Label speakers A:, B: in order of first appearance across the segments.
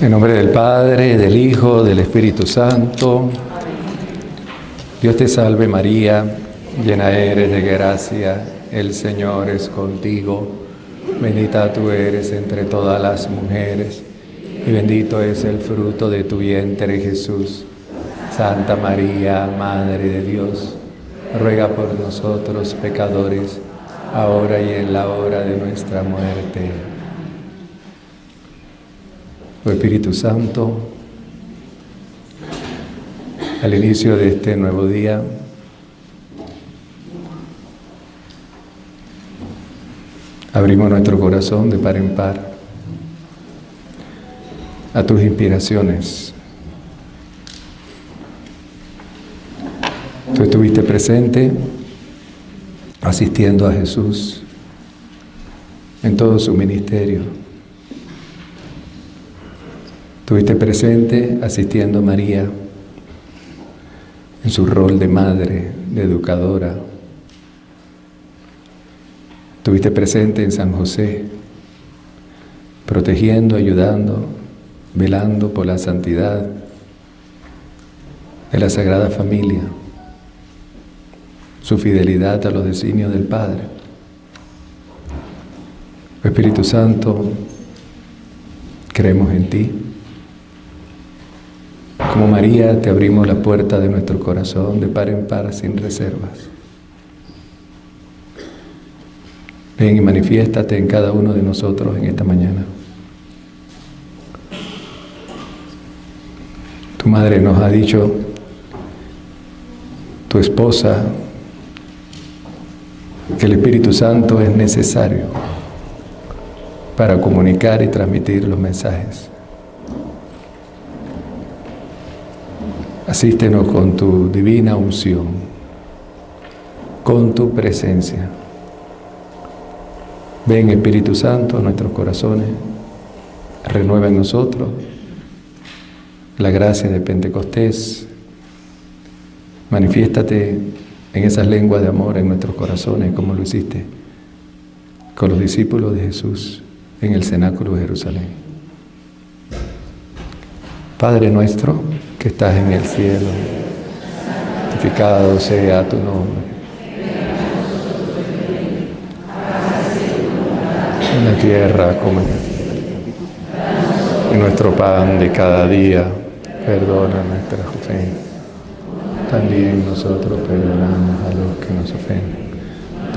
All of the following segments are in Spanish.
A: En nombre del Padre, del Hijo, del Espíritu Santo. Dios te salve María, llena eres de gracia, el Señor es contigo. Bendita tú eres entre todas las mujeres, y bendito es el fruto de tu vientre, Jesús. Santa María, Madre de Dios, ruega por nosotros pecadores, ahora y en la hora de nuestra muerte. Oh Espíritu Santo, al inicio de este nuevo día, abrimos nuestro corazón de par en par a tus inspiraciones. Tú estuviste presente asistiendo a Jesús en todo su ministerio. Estuviste presente asistiendo a María en su rol de madre, de educadora. Estuviste presente en San José, protegiendo, ayudando, velando por la santidad de la Sagrada Familia, su fidelidad a los designios del Padre. Espíritu Santo, creemos en ti. Como María, te abrimos la puerta de nuestro corazón de par en par, sin reservas. Ven y manifiéstate en cada uno de nosotros en esta mañana. Tu madre nos ha dicho, tu esposa, que el Espíritu Santo es necesario para comunicar y transmitir los mensajes. Asístenos con tu divina unción, con tu presencia. Ven, Espíritu Santo, a nuestros corazones, renueva en nosotros la gracia de Pentecostés. Manifiéstate en esas lenguas de amor en nuestros corazones, como lo hiciste con los discípulos de Jesús en el cenáculo de Jerusalén. Padre nuestro, que estás en el cielo, santificado sea tu nombre. En la tierra como en el cielo. Y nuestro pan de cada día, perdona nuestras ofensas. También nosotros perdonamos a los que nos ofenden.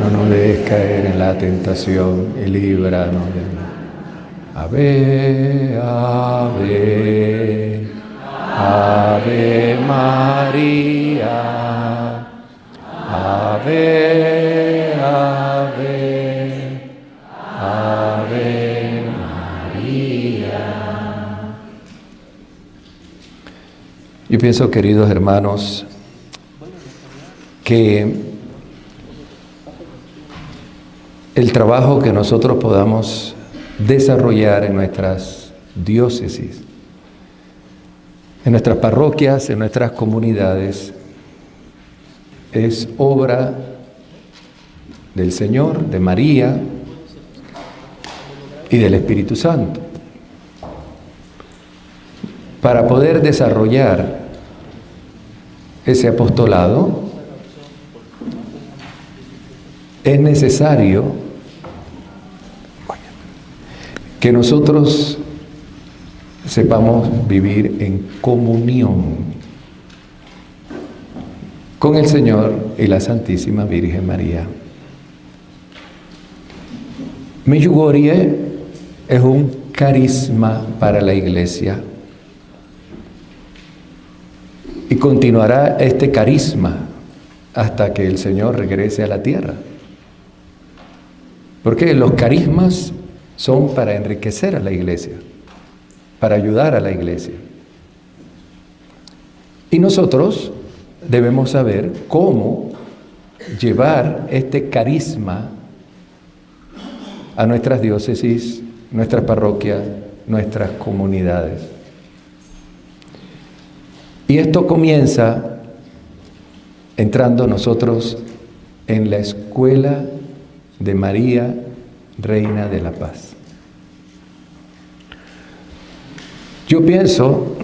A: No nos dejes caer en la tentación y líbranos del mal. Ave, ave. Ave María, Ave, Ave, Ave María. Yo pienso, queridos hermanos, que el trabajo que nosotros podamos desarrollar en nuestras diócesis, en nuestras parroquias, en nuestras comunidades, es obra del Señor, de María y del Espíritu Santo. Para poder desarrollar ese apostolado, es necesario que nosotros sepamos vivir en comunión con el Señor y la Santísima Virgen María. Medjugorje es un carisma para la Iglesia y continuará este carisma hasta que el Señor regrese a la tierra. Porque los carismas son para enriquecer a la Iglesia, para ayudar a la Iglesia. Y nosotros debemos saber cómo llevar este carisma a nuestras diócesis, nuestras parroquias, nuestras comunidades. Y esto comienza entrando nosotros en la escuela de María, Reina de la Paz. Yo pienso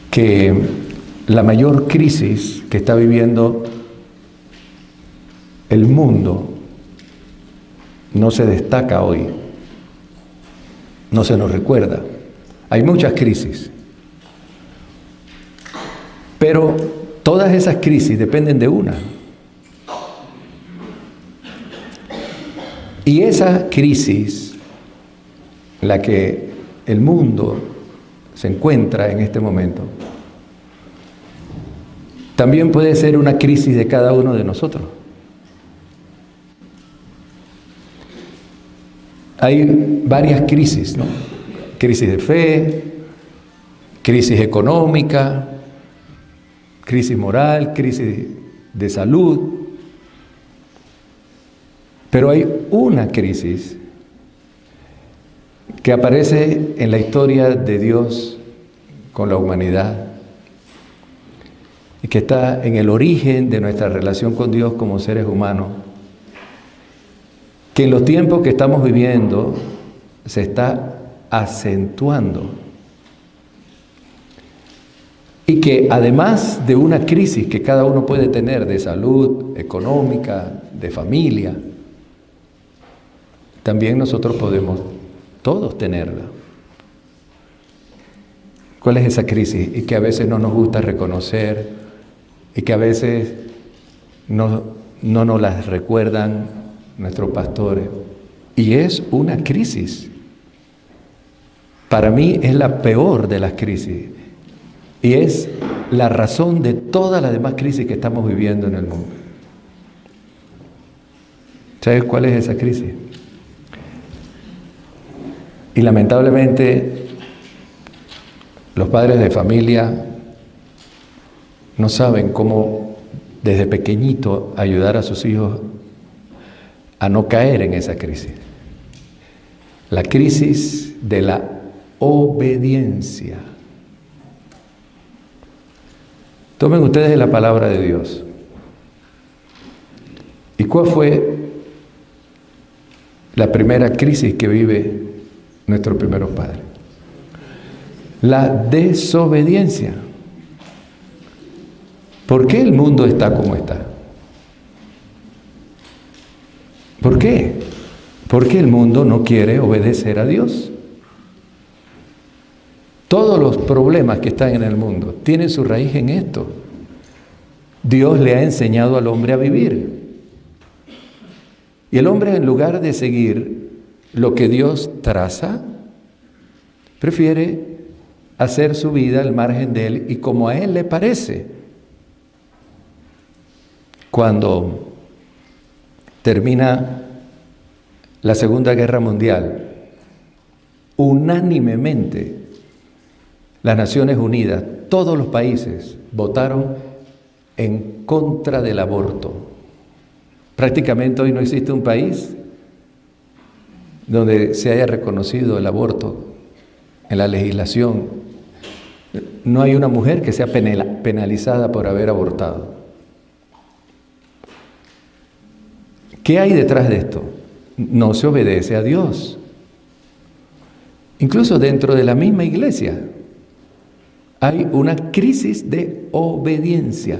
A: que la mayor crisis que está viviendo el mundo no se destaca hoy, no se nos recuerda. Hay muchas crisis, pero todas esas crisis dependen de una. Y esa crisis, la que el mundo se encuentra en este momento, también puede ser una crisis de cada uno de nosotros. Hay varias crisis, ¿no? Crisis de fe, crisis económica, crisis moral, crisis de salud. Pero hay una crisis que aparece en la historia de Dios con la humanidad y que está en el origen de nuestra relación con Dios como seres humanos, que en los tiempos que estamos viviendo se está acentuando y que además de una crisis que cada uno puede tener de salud, económica, de familia, también nosotros podemos todos tenerla. ¿Cuál es esa crisis? Y que a veces no nos gusta reconocer y que a veces no nos las recuerdan nuestros pastores. Y es una crisis. Para mí es la peor de las crisis. Y es la razón de todas las demás crisis que estamos viviendo en el mundo. ¿Sabes cuál es esa crisis? Y lamentablemente los padres de familia no saben cómo desde pequeñito ayudar a sus hijos a no caer en esa crisis. La crisis de la obediencia. Tomen ustedes la palabra de Dios. ¿Y cuál fue la primera crisis que vive nuestros primeros padres? La desobediencia. ¿Por qué el mundo está como está? ¿Por qué? Porque el mundo no quiere obedecer a Dios. Todos los problemas que están en el mundo tienen su raíz en esto. Dios le ha enseñado al hombre a vivir. Y el hombre, en lugar de seguir lo que Dios traza, prefiere hacer su vida al margen de Él y como a Él le parece. Cuando termina la Segunda Guerra Mundial, unánimemente las Naciones Unidas, todos los países votaron en contra del aborto. Prácticamente hoy no existe un país donde se haya reconocido el aborto en la legislación. No hay una mujer que sea penalizada por haber abortado. ¿Qué hay detrás de esto? No se obedece a Dios. Incluso dentro de la misma iglesia hay una crisis de obediencia.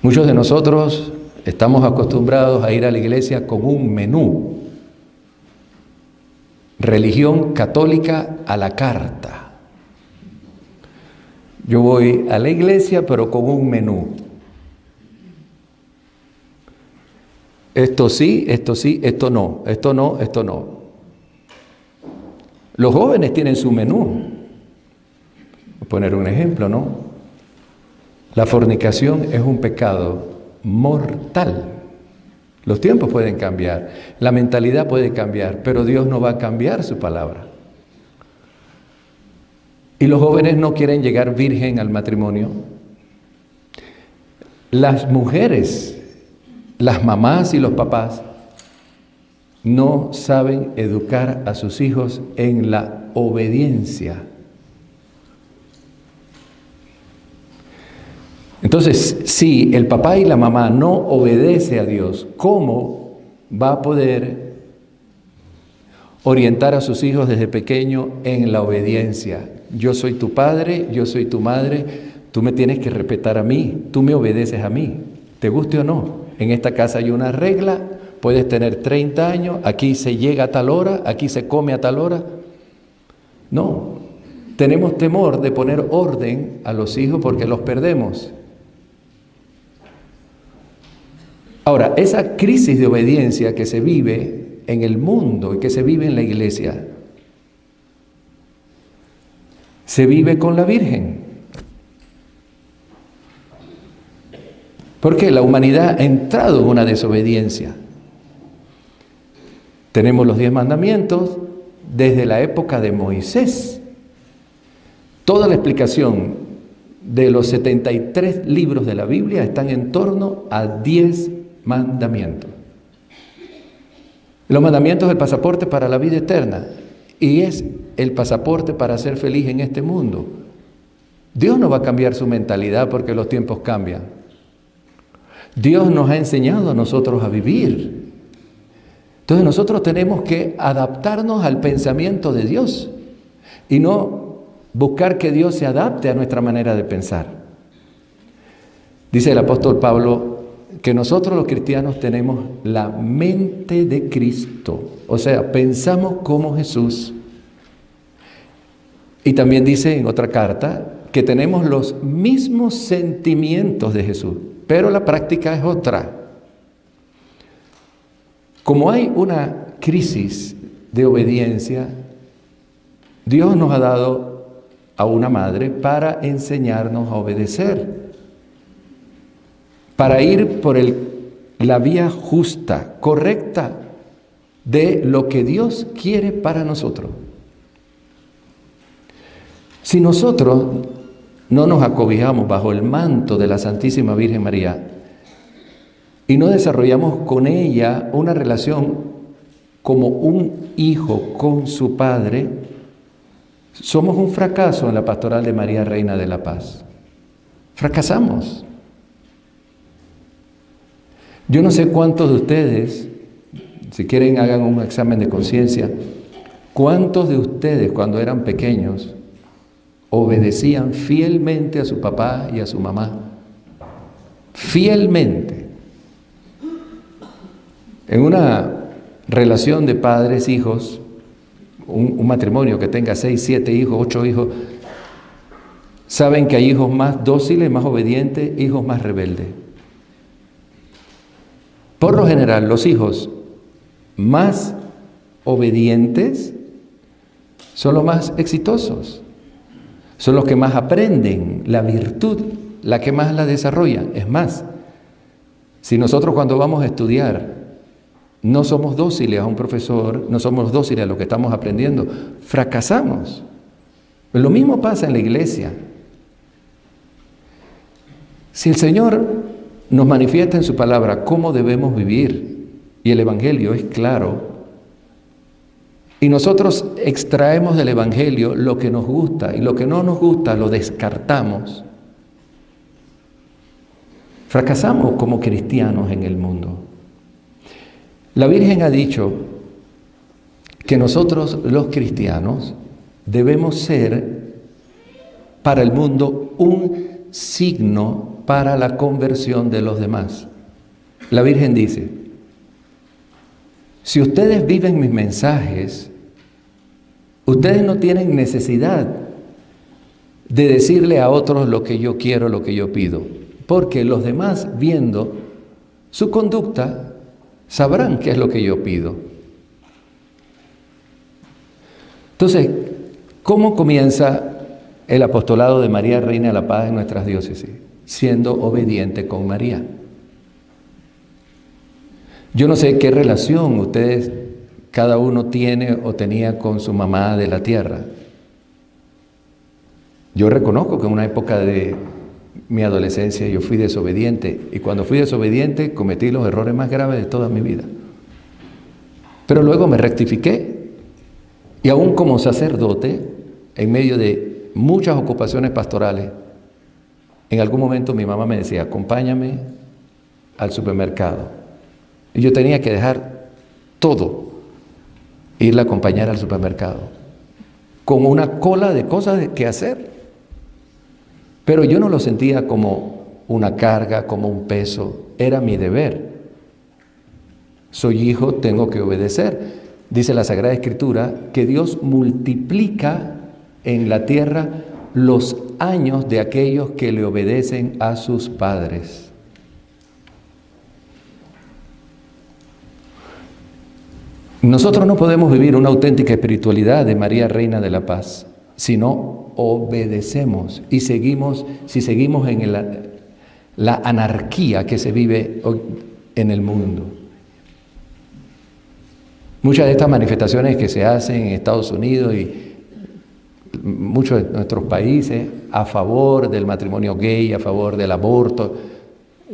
A: Muchos de nosotros estamos acostumbrados a ir a la iglesia con un menú. Religión católica a la carta. Yo voy a la iglesia pero con un menú. Esto sí, esto no, esto no, esto no. Los jóvenes tienen su menú. Voy a poner un ejemplo, ¿no? La fornicación es un pecado mortal. Los tiempos pueden cambiar, la mentalidad puede cambiar, pero Dios no va a cambiar su palabra. Y los jóvenes no quieren llegar virgen al matrimonio. Las mujeres, las mamás y los papás no saben educar a sus hijos en la obediencia. Entonces, si el papá y la mamá no obedecen a Dios, ¿cómo va a poder orientar a sus hijos desde pequeño en la obediencia. Yo soy tu padre, yo soy tu madre, tú me tienes que respetar a mí, tú me obedeces a mí, te guste o no. En esta casa hay una regla, puedes tener 30 años, aquí se llega a tal hora, aquí se come a tal hora. No, tenemos temor de poner orden a los hijos porque los perdemos. Ahora, esa crisis de obediencia que se vive en el mundo y que se vive en la iglesia, se vive con la Virgen. Porque la humanidad ha entrado en una desobediencia. Tenemos los 10 mandamientos desde la época de Moisés. Toda la explicación de los 73 libros de la Biblia están en torno a 10 mandamientos. Los mandamientos es el pasaporte para la vida eterna y es el pasaporte para ser feliz en este mundo. Dios no va a cambiar su mentalidad porque los tiempos cambian. Dios nos ha enseñado a nosotros a vivir. Entonces nosotros tenemos que adaptarnos al pensamiento de Dios y no buscar que Dios se adapte a nuestra manera de pensar. Dice el apóstol Pablo que nosotros los cristianos tenemos la mente de Cristo, o sea, pensamos como Jesús. Y también dice en otra carta que tenemos los mismos sentimientos de Jesús, pero la práctica es otra. Como hay una crisis de obediencia, Dios nos ha dado a una madre para enseñarnos a obedecer, para ir por la vía justa, correcta, de lo que Dios quiere para nosotros. Si nosotros no nos acobijamos bajo el manto de la Santísima Virgen María y no desarrollamos con ella una relación como un hijo con su padre, somos un fracaso en la pastoral de María, Reina de la Paz. Fracasamos. Yo no sé cuántos de ustedes, si quieren hagan un examen de conciencia, cuántos de ustedes cuando eran pequeños obedecían fielmente a su papá y a su mamá. Fielmente. En una relación de padres, hijos, un matrimonio que tenga 6, 7 hijos, 8 hijos, saben que hay hijos más dóciles, más obedientes, hijos más rebeldes. Por lo general, los hijos más obedientes son los más exitosos, son los que más aprenden la virtud, la que más la desarrollan. Es más, si nosotros cuando vamos a estudiar no somos dóciles a un profesor, no somos dóciles a lo que estamos aprendiendo, fracasamos. Lo mismo pasa en la iglesia. Si el Señor nos manifiesta en su palabra cómo debemos vivir, y el Evangelio es claro, y nosotros extraemos del Evangelio lo que nos gusta, y lo que no nos gusta lo descartamos, fracasamos como cristianos en el mundo. La Virgen ha dicho que nosotros los cristianos debemos ser para el mundo un signo para la conversión de los demás. La Virgen dice, si ustedes viven mis mensajes, ustedes no tienen necesidad de decirle a otros lo que yo quiero, lo que yo pido, porque los demás, viendo su conducta, sabrán qué es lo que yo pido. Entonces, ¿cómo comienza el apostolado de María, Reina de la Paz en nuestras diócesis? Siendo obediente con María. Yo no sé qué relación ustedes, cada uno tiene o tenía con su mamá de la tierra. Yo reconozco que en una época de mi adolescencia yo fui desobediente, y cuando fui desobediente cometí los errores más graves de toda mi vida. Pero luego me rectifiqué, y aún como sacerdote, en medio de muchas ocupaciones pastorales, en algún momento mi mamá me decía, acompáñame al supermercado. Y yo tenía que dejar todo irla a acompañar al supermercado, con una cola de cosas que hacer. Pero yo no lo sentía como una carga, como un peso, era mi deber. Soy hijo, tengo que obedecer. Dice la Sagrada Escritura que Dios multiplica en la tierra los años de aquellos que le obedecen a sus padres. Nosotros no podemos vivir una auténtica espiritualidad de María Reina de la Paz si no obedecemos y seguimos en la anarquía que se vive hoy en el mundo. Muchas de estas manifestaciones que se hacen en Estados Unidos y muchos de nuestros países a favor del matrimonio gay, a favor del aborto,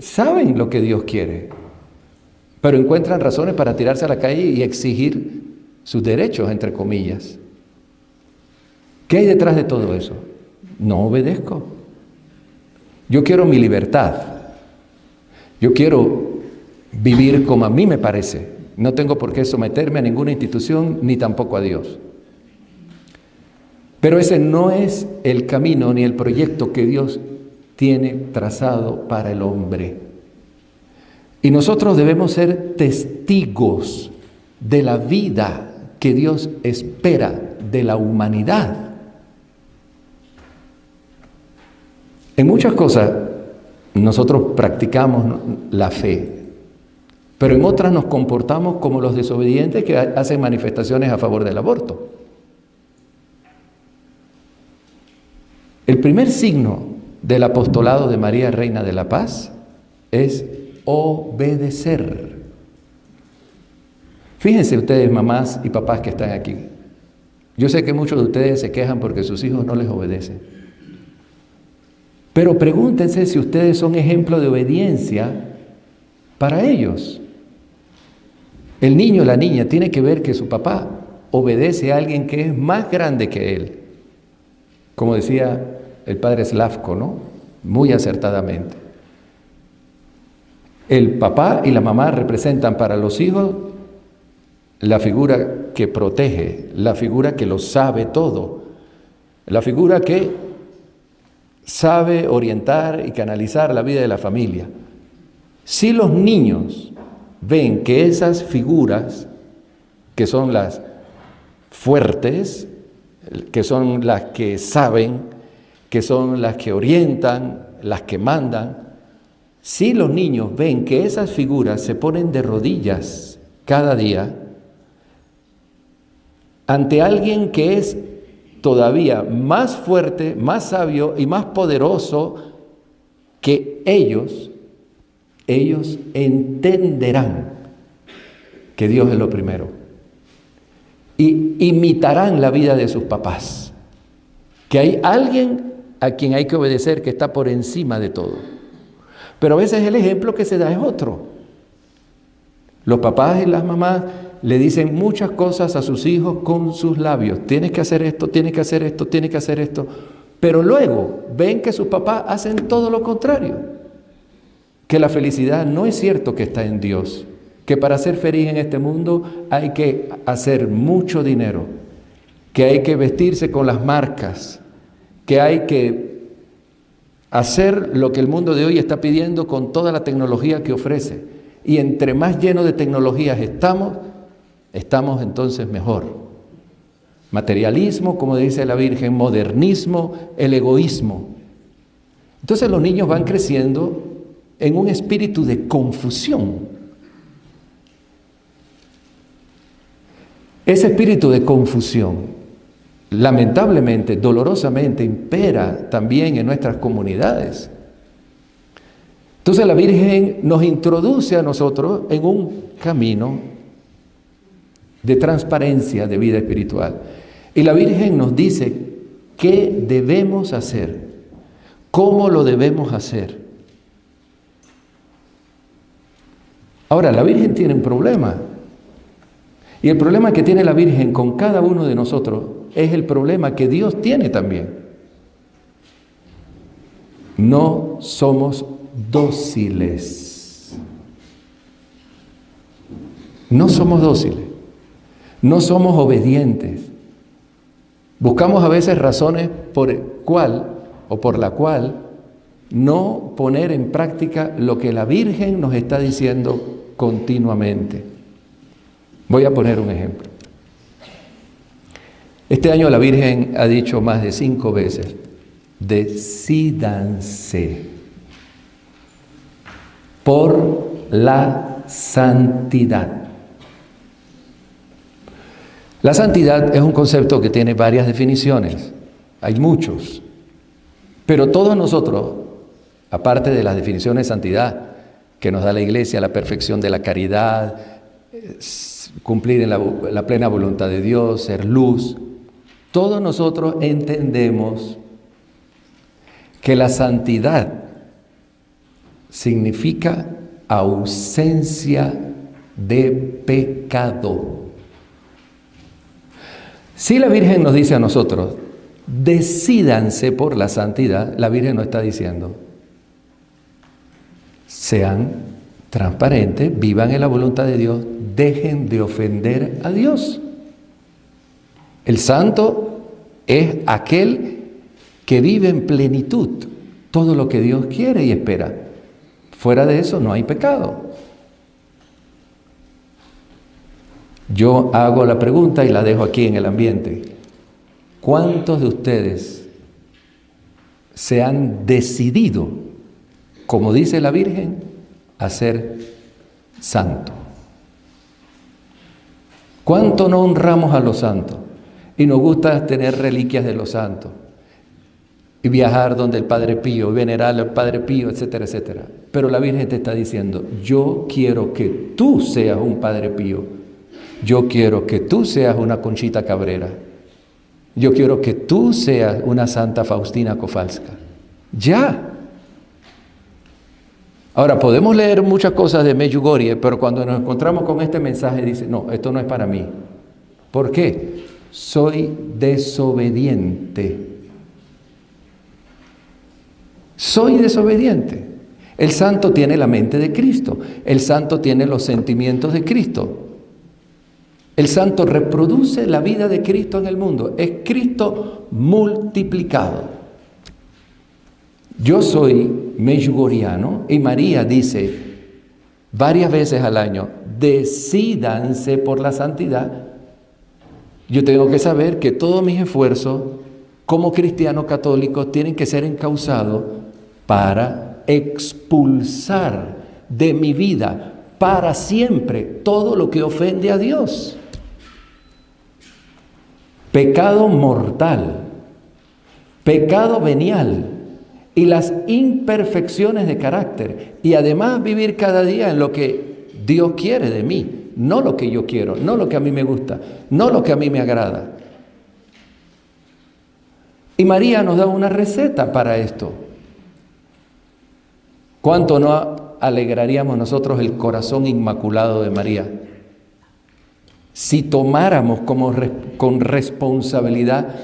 A: saben lo que Dios quiere, pero encuentran razones para tirarse a la calle y exigir sus derechos, entre comillas. ¿Qué hay detrás de todo eso? No obedezco. Yo quiero mi libertad. Yo quiero vivir como a mí me parece. No tengo por qué someterme a ninguna institución, ni tampoco a Dios. Pero ese no es el camino ni el proyecto que Dios tiene trazado para el hombre. Y nosotros debemos ser testigos de la vida que Dios espera de la humanidad. En muchas cosas nosotros practicamos la fe, pero en otras nos comportamos como los desobedientes que hacen manifestaciones a favor del aborto. El primer signo del apostolado de María Reina de la Paz es obedecer. Fíjense ustedes, mamás y papás que están aquí. Yo sé que muchos de ustedes se quejan porque sus hijos no les obedecen. Pero pregúntense si ustedes son ejemplo de obediencia para ellos. El niño o la niña tiene que ver que su papá obedece a alguien que es más grande que él. Como decía el padre Slavko, ¿no? Muy acertadamente. El papá y la mamá representan para los hijos la figura que protege, la figura que lo sabe todo, la figura que sabe orientar y canalizar la vida de la familia. Si los niños ven que esas figuras, que son las fuertes, que son las que saben, que son las que orientan, las que mandan, si los niños ven que esas figuras se ponen de rodillas cada día ante alguien que es todavía más fuerte, más sabio y más poderoso que ellos entenderán que Dios es lo primero y imitarán la vida de sus papás, que hay alguien a quien hay que obedecer que está por encima de todo. Pero a veces el ejemplo que se da es otro. Los papás y las mamás le dicen muchas cosas a sus hijos con sus labios. Tienes que hacer esto, tienes que hacer esto, tienes que hacer esto. Pero luego ven que sus papás hacen todo lo contrario. Que la felicidad no es cierto que está en Dios. Que para ser feliz en este mundo hay que hacer mucho dinero. Que hay que vestirse con las marcas. Que hay que hacer lo que el mundo de hoy está pidiendo con toda la tecnología que ofrece. Y entre más llenos de tecnologías estamos entonces mejor. Materialismo, como dice la Virgen, modernismo, el egoísmo. Entonces los niños van creciendo en un espíritu de confusión. Ese espíritu de confusión, lamentablemente, dolorosamente, impera también en nuestras comunidades. Entonces la Virgen nos introduce a nosotros en un camino de transparencia de vida espiritual. Y la Virgen nos dice qué debemos hacer, cómo lo debemos hacer. Ahora, la Virgen tiene un problema. Y el problema que tiene la Virgen con cada uno de nosotros es el problema que Dios tiene también. No somos dóciles. No somos dóciles. No somos obedientes. Buscamos a veces razones por la cual no poner en práctica lo que la Virgen nos está diciendo continuamente. Voy a poner un ejemplo. Este año la Virgen ha dicho más de 5 veces: decídanse por la santidad. La santidad es un concepto que tiene varias definiciones, hay muchos, pero todos nosotros, aparte de las definiciones de santidad que nos da la Iglesia, la perfección de la caridad, cumplir en la plena voluntad de Dios, ser luz, todos nosotros entendemos que la santidad significa ausencia de pecado. Si la Virgen nos dice a nosotros, decídanse por la santidad, la Virgen nos está diciendo, sean transparentes, vivan en la voluntad de Dios, dejen de ofender a Dios. El santo es aquel que vive en plenitud todo lo que Dios quiere y espera. Fuera de eso no hay pecado. Yo hago la pregunta y la dejo aquí en el ambiente. ¿Cuántos de ustedes se han decidido, como dice la Virgen, a ser santo? ¿Cuánto no honramos a los santos? Y nos gusta tener reliquias de los santos. Y viajar donde el Padre Pío, venerar al Padre Pío, etcétera, etcétera. Pero la Virgen te está diciendo, yo quiero que tú seas un Padre Pío. Yo quiero que tú seas una Conchita Cabrera. Yo quiero que tú seas una Santa Faustina Kowalska. Ya. Ahora, podemos leer muchas cosas de Medjugorje, pero cuando nos encontramos con este mensaje dice, no, esto no es para mí. ¿Por qué? Soy desobediente. Soy desobediente. El santo tiene la mente de Cristo. El santo tiene los sentimientos de Cristo. El santo reproduce la vida de Cristo en el mundo. Es Cristo multiplicado. Yo soy medjugorjiano y María dice varias veces al año, decídanse por la santidad. Yo tengo que saber que todos mis esfuerzos como cristiano católico tienen que ser encausados para expulsar de mi vida para siempre todo lo que ofende a Dios. Pecado mortal, pecado venial y las imperfecciones de carácter, y además vivir cada día en lo que Dios quiere de mí, no lo que yo quiero, no lo que a mí me gusta, no lo que a mí me agrada. Y María nos da una receta para esto. ¿Cuánto no alegraríamos nosotros el corazón inmaculado de María si tomáramos con responsabilidad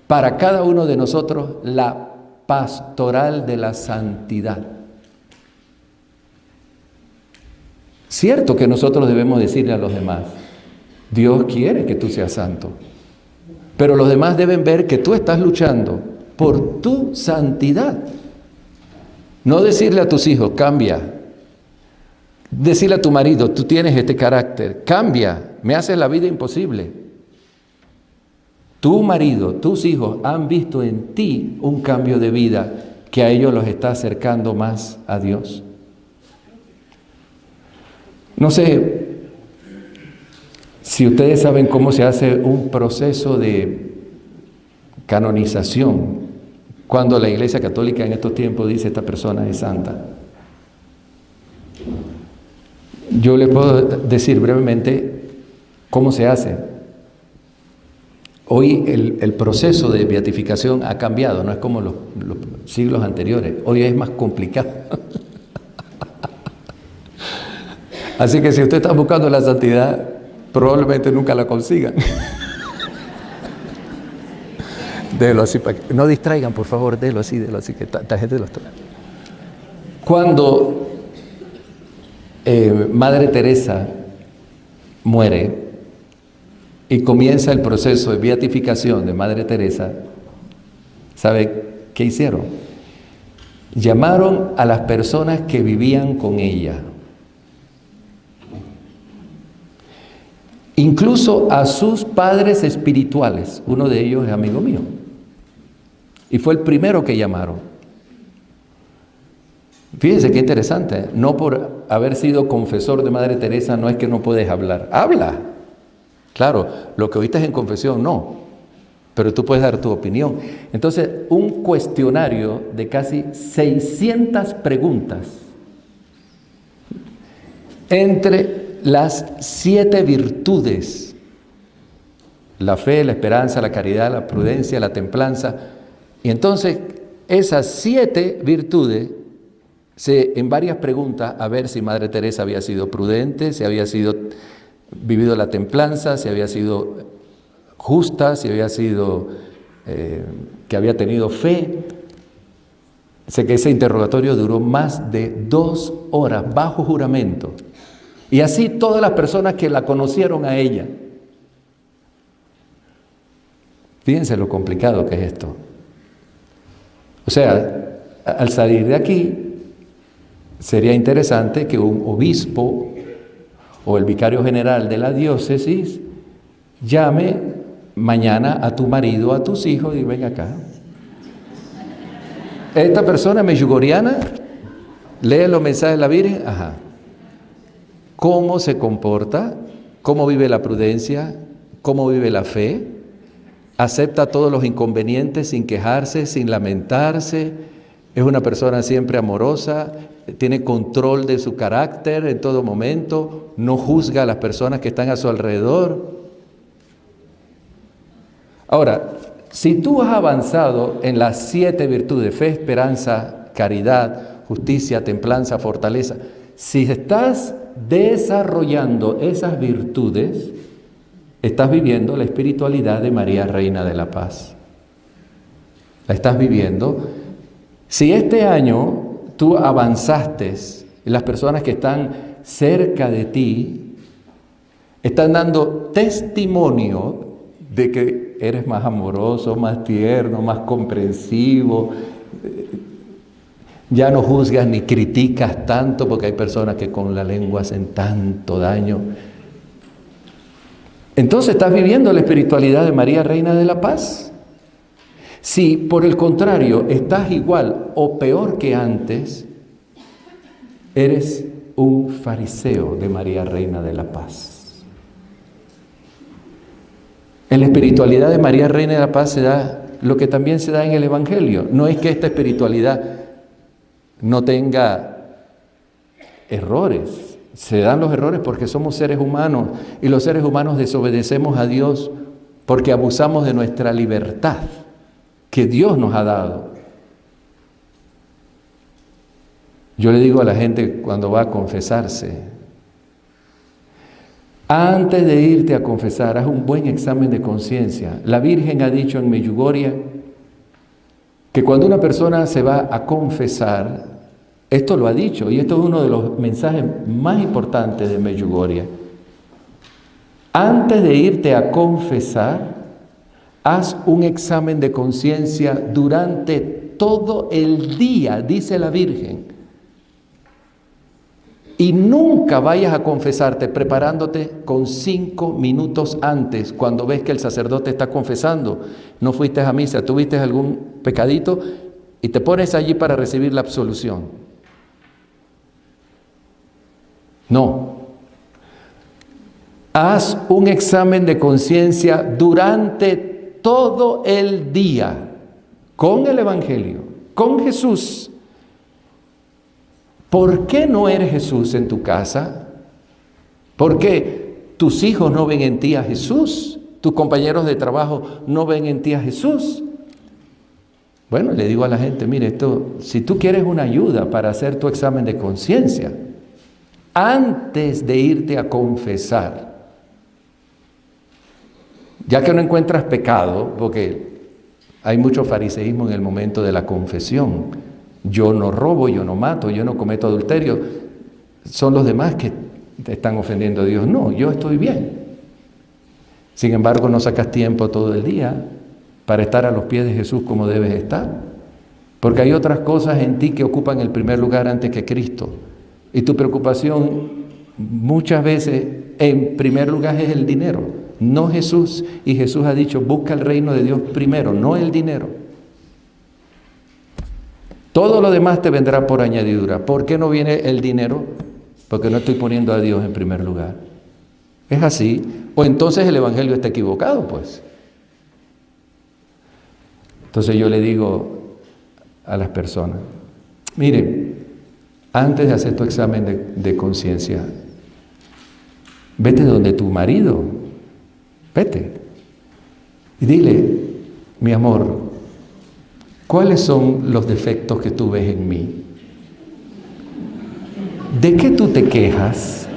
A: para cada uno de nosotros la pastoral de la santidad? Cierto que nosotros debemos decirle a los demás, Dios quiere que tú seas santo, pero los demás deben ver que tú estás luchando por tu santidad. No decirle a tus hijos, cambia. Decirle a tu marido, tú tienes este carácter, cambia, me haces la vida imposible. Tu marido, tus hijos han visto en ti un cambio de vida que a ellos los está acercando más a Dios. No sé si ustedes saben cómo se hace un proceso de canonización cuando la Iglesia Católica en estos tiempos dice esta persona es santa. Yo les puedo decir brevemente cómo se hace. Hoy el proceso de beatificación ha cambiado, no es como los siglos anteriores. Hoy es más complicado. Así que si usted está buscando la santidad, probablemente nunca la consigan. Déjelo así, para que no distraigan, por favor, déjelo así, que esta gente lo está. Cuando Madre Teresa muere, y comienza el proceso de beatificación de Madre Teresa, ¿sabe qué hicieron? Llamaron a las personas que vivían con ella, incluso a sus padres espirituales. Uno de ellos es amigo mío y fue el primero que llamaron. Fíjense qué interesante, no por haber sido confesor de Madre Teresa no es que no puedes hablar, habla. Claro, lo que oíste en confesión no, pero tú puedes dar tu opinión. Entonces, un cuestionario de casi 600 preguntas entre las 7 virtudes: la fe, la esperanza, la caridad, la prudencia, la templanza. Y entonces, esas 7 virtudes, en varias preguntas, a ver si Madre Teresa había sido prudente, si había vivido la templanza, si había sido justa, si había sido que había tenido fe. Sé que ese interrogatorio duró más de 2 horas bajo juramento, y así todas las personas que la conocieron a ella. Fíjense lo complicado que es esto. O sea, al salir de aquí sería interesante que un obispo o el vicario general de la diócesis llame mañana a tu marido, a tus hijos y ven acá. Esta persona medjugorriana lee los mensajes de la Virgen, ajá. ¿Cómo se comporta? ¿Cómo vive la prudencia? ¿Cómo vive la fe? ¿Acepta todos los inconvenientes sin quejarse, sin lamentarse? ¿Es una persona siempre amorosa? ¿Tiene control de su carácter en todo momento? ¿No juzga a las personas que están a su alrededor? Ahora, si tú has avanzado en las 7 virtudes, fe, esperanza, caridad, justicia, templanza, fortaleza, si estás desarrollando esas virtudes, estás viviendo la espiritualidad de María, Reina de la Paz. La estás viviendo. Si este año tú avanzaste, y las personas que están cerca de ti están dando testimonio de que eres más amoroso, más tierno, más comprensivo, ya no juzgas ni criticas tanto, porque hay personas que con la lengua hacen tanto daño. Entonces estás viviendo la espiritualidad de María, Reina de la Paz. Si por el contrario estás igual o peor que antes, eres un fariseo de María, Reina de la Paz. En la espiritualidad de María, Reina de la Paz se da lo que también se da en el Evangelio. No es que esta espiritualidad no tenga errores. Se dan los errores porque somos seres humanos y los seres humanos desobedecemos a Dios porque abusamos de nuestra libertad que Dios nos ha dado. Yo le digo a la gente cuando va a confesarse, antes de irte a confesar, haz un buen examen de conciencia. La Virgen ha dicho en Medjugorje que cuando una persona se va a confesar, esto lo ha dicho, y esto es uno de los mensajes más importantes de Medjugorje. Antes de irte a confesar, haz un examen de conciencia durante todo el día, dice la Virgen. Y nunca vayas a confesarte preparándote con 5 minutos antes, cuando ves que el sacerdote está confesando. No fuiste a misa, tuviste algún pecadito y te pones allí para recibir la absolución. No. Haz un examen de conciencia durante todo el día, con el Evangelio, con Jesús. ¿Por qué no eres Jesús en tu casa? ¿Por qué tus hijos no ven en ti a Jesús? ¿Tus compañeros de trabajo no ven en ti a Jesús? Bueno, le digo a la gente, mire, si tú quieres una ayuda para hacer tu examen de conciencia, antes de irte a confesar, ya que no encuentras pecado, porque hay mucho fariseísmo en el momento de la confesión. Yo no robo, yo no mato, yo no cometo adulterio. Son los demás que te están ofendiendo a Dios. No, yo estoy bien. Sin embargo, no sacas tiempo todo el día para estar a los pies de Jesús como debes estar. Porque hay otras cosas en ti que ocupan el primer lugar antes que Cristo. Y tu preocupación muchas veces en primer lugar es el dinero, no Jesús. Y Jesús ha dicho, busca el reino de Dios primero, no el dinero. Todo lo demás te vendrá por añadidura. ¿Por qué no viene el dinero? Porque no estoy poniendo a Dios en primer lugar. Es así. O entonces el evangelio está equivocado, pues. Entonces yo le digo a las personas, miren, antes de hacer tu examen de conciencia, vete donde tu marido, vete y dile, mi amor, ¿cuáles son los defectos que tú ves en mí? ¿De qué tú te quejas?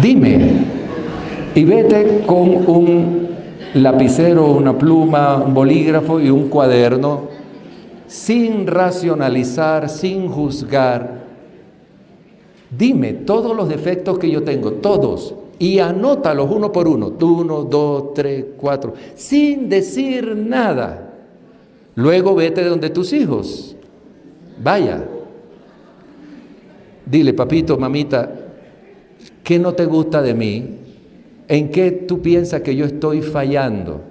A: Dime. Y vete con un lapicero, una pluma, un bolígrafo y un cuaderno, sin racionalizar, sin juzgar. Dime todos los defectos que yo tengo, todos, y anótalos uno por uno, 1, 2, 3, 4, sin decir nada. Luego vete donde tus hijos. Vaya. Dile, papito, mamita, ¿qué no te gusta de mí? ¿En qué tú piensas que yo estoy fallando?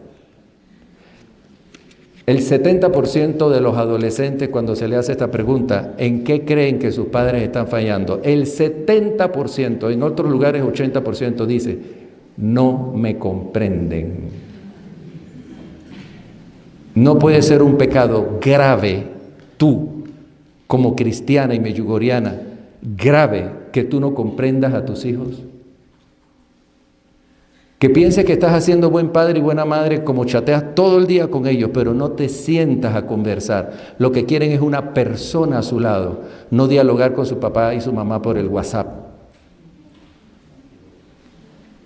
A: El 70% de los adolescentes, cuando se le hace esta pregunta, ¿en qué creen que sus padres están fallando? El 70%, en otros lugares 80% dice, no me comprenden. No puede ser un pecado grave, tú, como cristiana y meyugoriana, grave, que tú no comprendas a tus hijos. Que pienses que estás haciendo buen padre y buena madre como chateas todo el día con ellos, pero no te sientas a conversar. Lo que quieren es una persona a su lado, no dialogar con su papá y su mamá por el WhatsApp.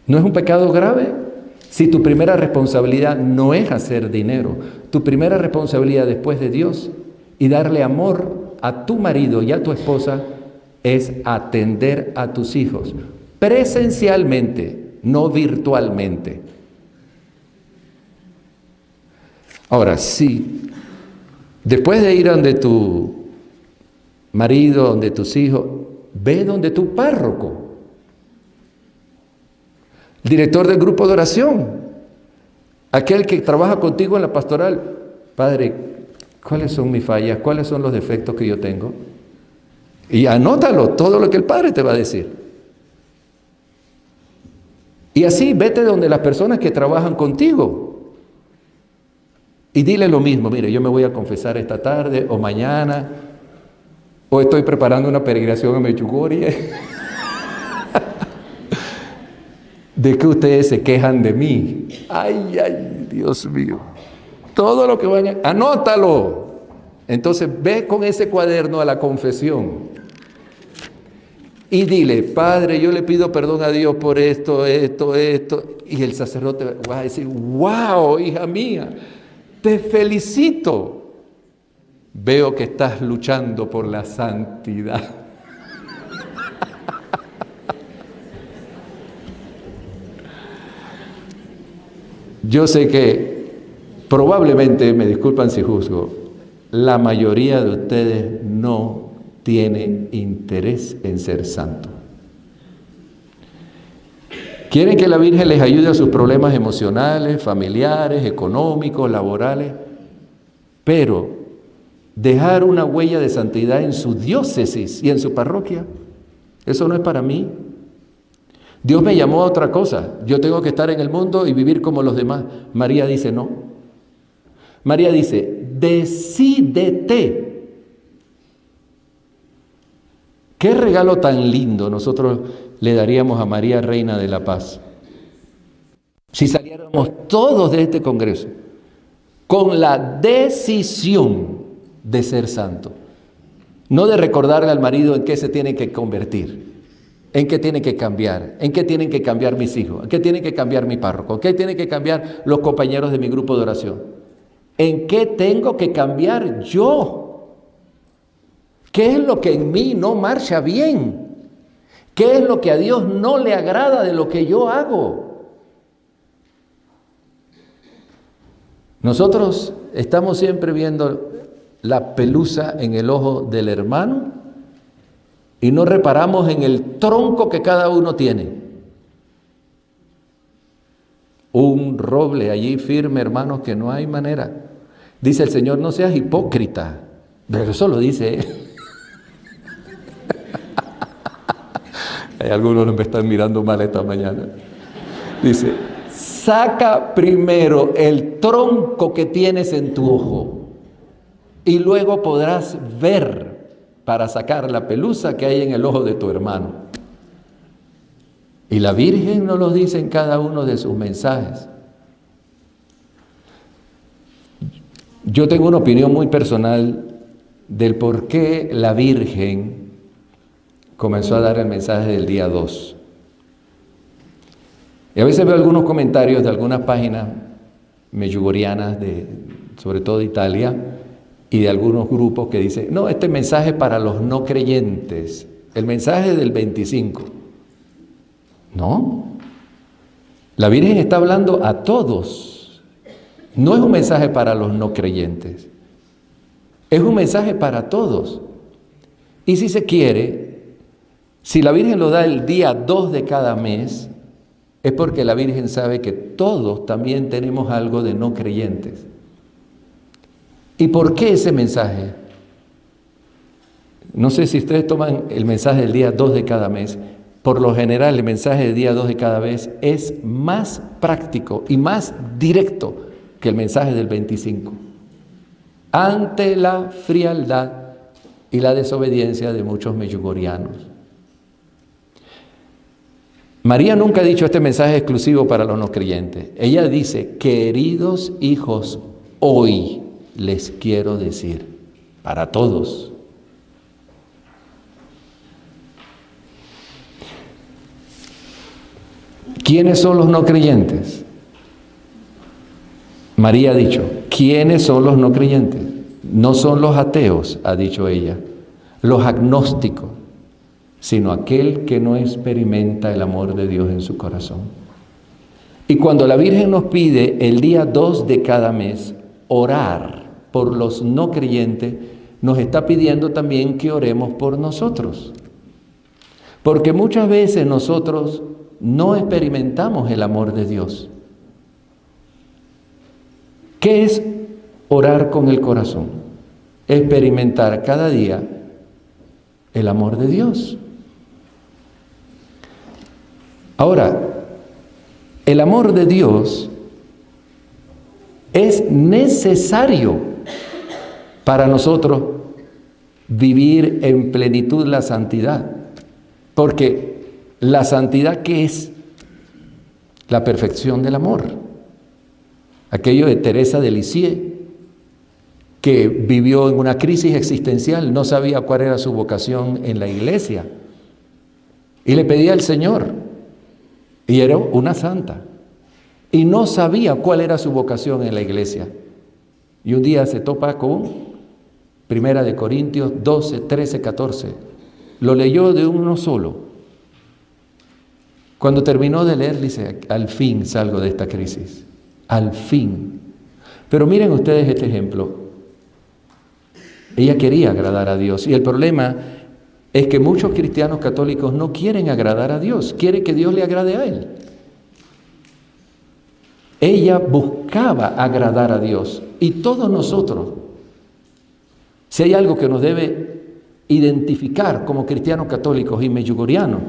A: ¿No es un pecado grave? Si tu primera responsabilidad no es hacer dinero, tu primera responsabilidad después de Dios y darle amor a tu marido y a tu esposa es atender a tus hijos presencialmente, no virtualmente. Ahora, sí, después de ir donde tu marido, donde tus hijos, ve donde tu párroco, director del grupo de oración, aquel que trabaja contigo en la pastoral. Padre, ¿cuáles son mis fallas? ¿Cuáles son los defectos que yo tengo? Y anótalo, todo lo que el Padre te va a decir. Y así vete donde las personas que trabajan contigo y dile lo mismo. Mire, yo me voy a confesar esta tarde o mañana, o estoy preparando una peregrinación a Medjugorje. ¿De qué ustedes se quejan de mí? Ay, ay, Dios mío. Todo lo que vayan, anótalo. Entonces ve con ese cuaderno a la confesión. Y dile, Padre, yo le pido perdón a Dios por esto. Y el sacerdote va a decir, wow, hija mía, te felicito. Veo que estás luchando por la santidad. Yo sé que probablemente, me disculpan si juzgo, la mayoría de ustedes no tienen interés en ser santo. Quieren que la Virgen les ayude a sus problemas emocionales, familiares, económicos, laborales, pero dejar una huella de santidad en su diócesis y en su parroquia, eso no es para mí. Dios me llamó a otra cosa. Yo tengo que estar en el mundo y vivir como los demás. María dice no. María dice, decídete. ¿Qué regalo tan lindo nosotros le daríamos a María, Reina de la Paz? Si saliéramos todos de este congreso con la decisión de ser santo, no de recordarle al marido en qué se tiene que convertir, en qué tiene que cambiar, en qué tienen que cambiar mis hijos, en qué tiene que cambiar mi párroco, en qué tienen que cambiar los compañeros de mi grupo de oración, en qué tengo que cambiar yo. ¿Qué es lo que en mí no marcha bien? ¿Qué es lo que a Dios no le agrada de lo que yo hago? Nosotros estamos siempre viendo la pelusa en el ojo del hermano y no reparamos en el tronco que cada uno tiene. Un roble allí firme, hermanos, que no hay manera. Dice el Señor, no seas hipócrita. Pero eso lo dice Él. Hay algunos que me están mirando mal esta mañana. Dice, saca primero el tronco que tienes en tu ojo y luego podrás ver para sacar la pelusa que hay en el ojo de tu hermano. Y la Virgen nos lo dice en cada uno de sus mensajes. Yo tengo una opinión muy personal del por qué la Virgen comenzó a dar el mensaje del día 2. Y a veces veo algunos comentarios de algunas páginas meyugorianas, sobre todo de Italia, y de algunos grupos que dicen, no, este mensaje para los no creyentes, el mensaje del 25. No, la Virgen está hablando a todos. No es un mensaje para los no creyentes, es un mensaje para todos. Y si se quiere, si la Virgen lo da el día 2 de cada mes, es porque la Virgen sabe que todos también tenemos algo de no creyentes. ¿Y por qué ese mensaje? No sé si ustedes toman el mensaje del día 2 de cada mes. Por lo general, el mensaje del día 2 de cada mes es más práctico y más directo que el mensaje del 25. Ante la frialdad y la desobediencia de muchos meyugorianos. María nunca ha dicho este mensaje exclusivo para los no creyentes. Ella dice, queridos hijos, hoy les quiero decir, para todos. ¿Quiénes son los no creyentes? María ha dicho, ¿quiénes son los no creyentes? No son los ateos, ha dicho ella, los agnósticos, sino aquel que no experimenta el amor de Dios en su corazón. Y cuando la Virgen nos pide el día 2 de cada mes orar por los no creyentes, nos está pidiendo también que oremos por nosotros. Porque muchas veces nosotros no experimentamos el amor de Dios. ¿Qué es orar con el corazón? Experimentar cada día el amor de Dios. Ahora, el amor de Dios es necesario para nosotros vivir en plenitud la santidad. Porque la santidad, ¿qué es? La perfección del amor. Aquello de Teresa de Lisieux, que vivió en una crisis existencial, no sabía cuál era su vocación en la iglesia. Y le pedía al Señor, y era una santa, y no sabía cuál era su vocación en la iglesia. Y un día se topa con 1 Corintios 12, 13, 14. Lo leyó de uno solo. Cuando terminó de leer, dice, al fin salgo de esta crisis. Al fin. Pero miren ustedes este ejemplo. Ella quería agradar a Dios. Y el problema es que muchos cristianos católicos no quieren agradar a Dios. Quieren que Dios le agrade a Él. Ella buscaba agradar a Dios. Y todos nosotros, si hay algo que nos debe identificar como cristianos católicos y meyugorianos,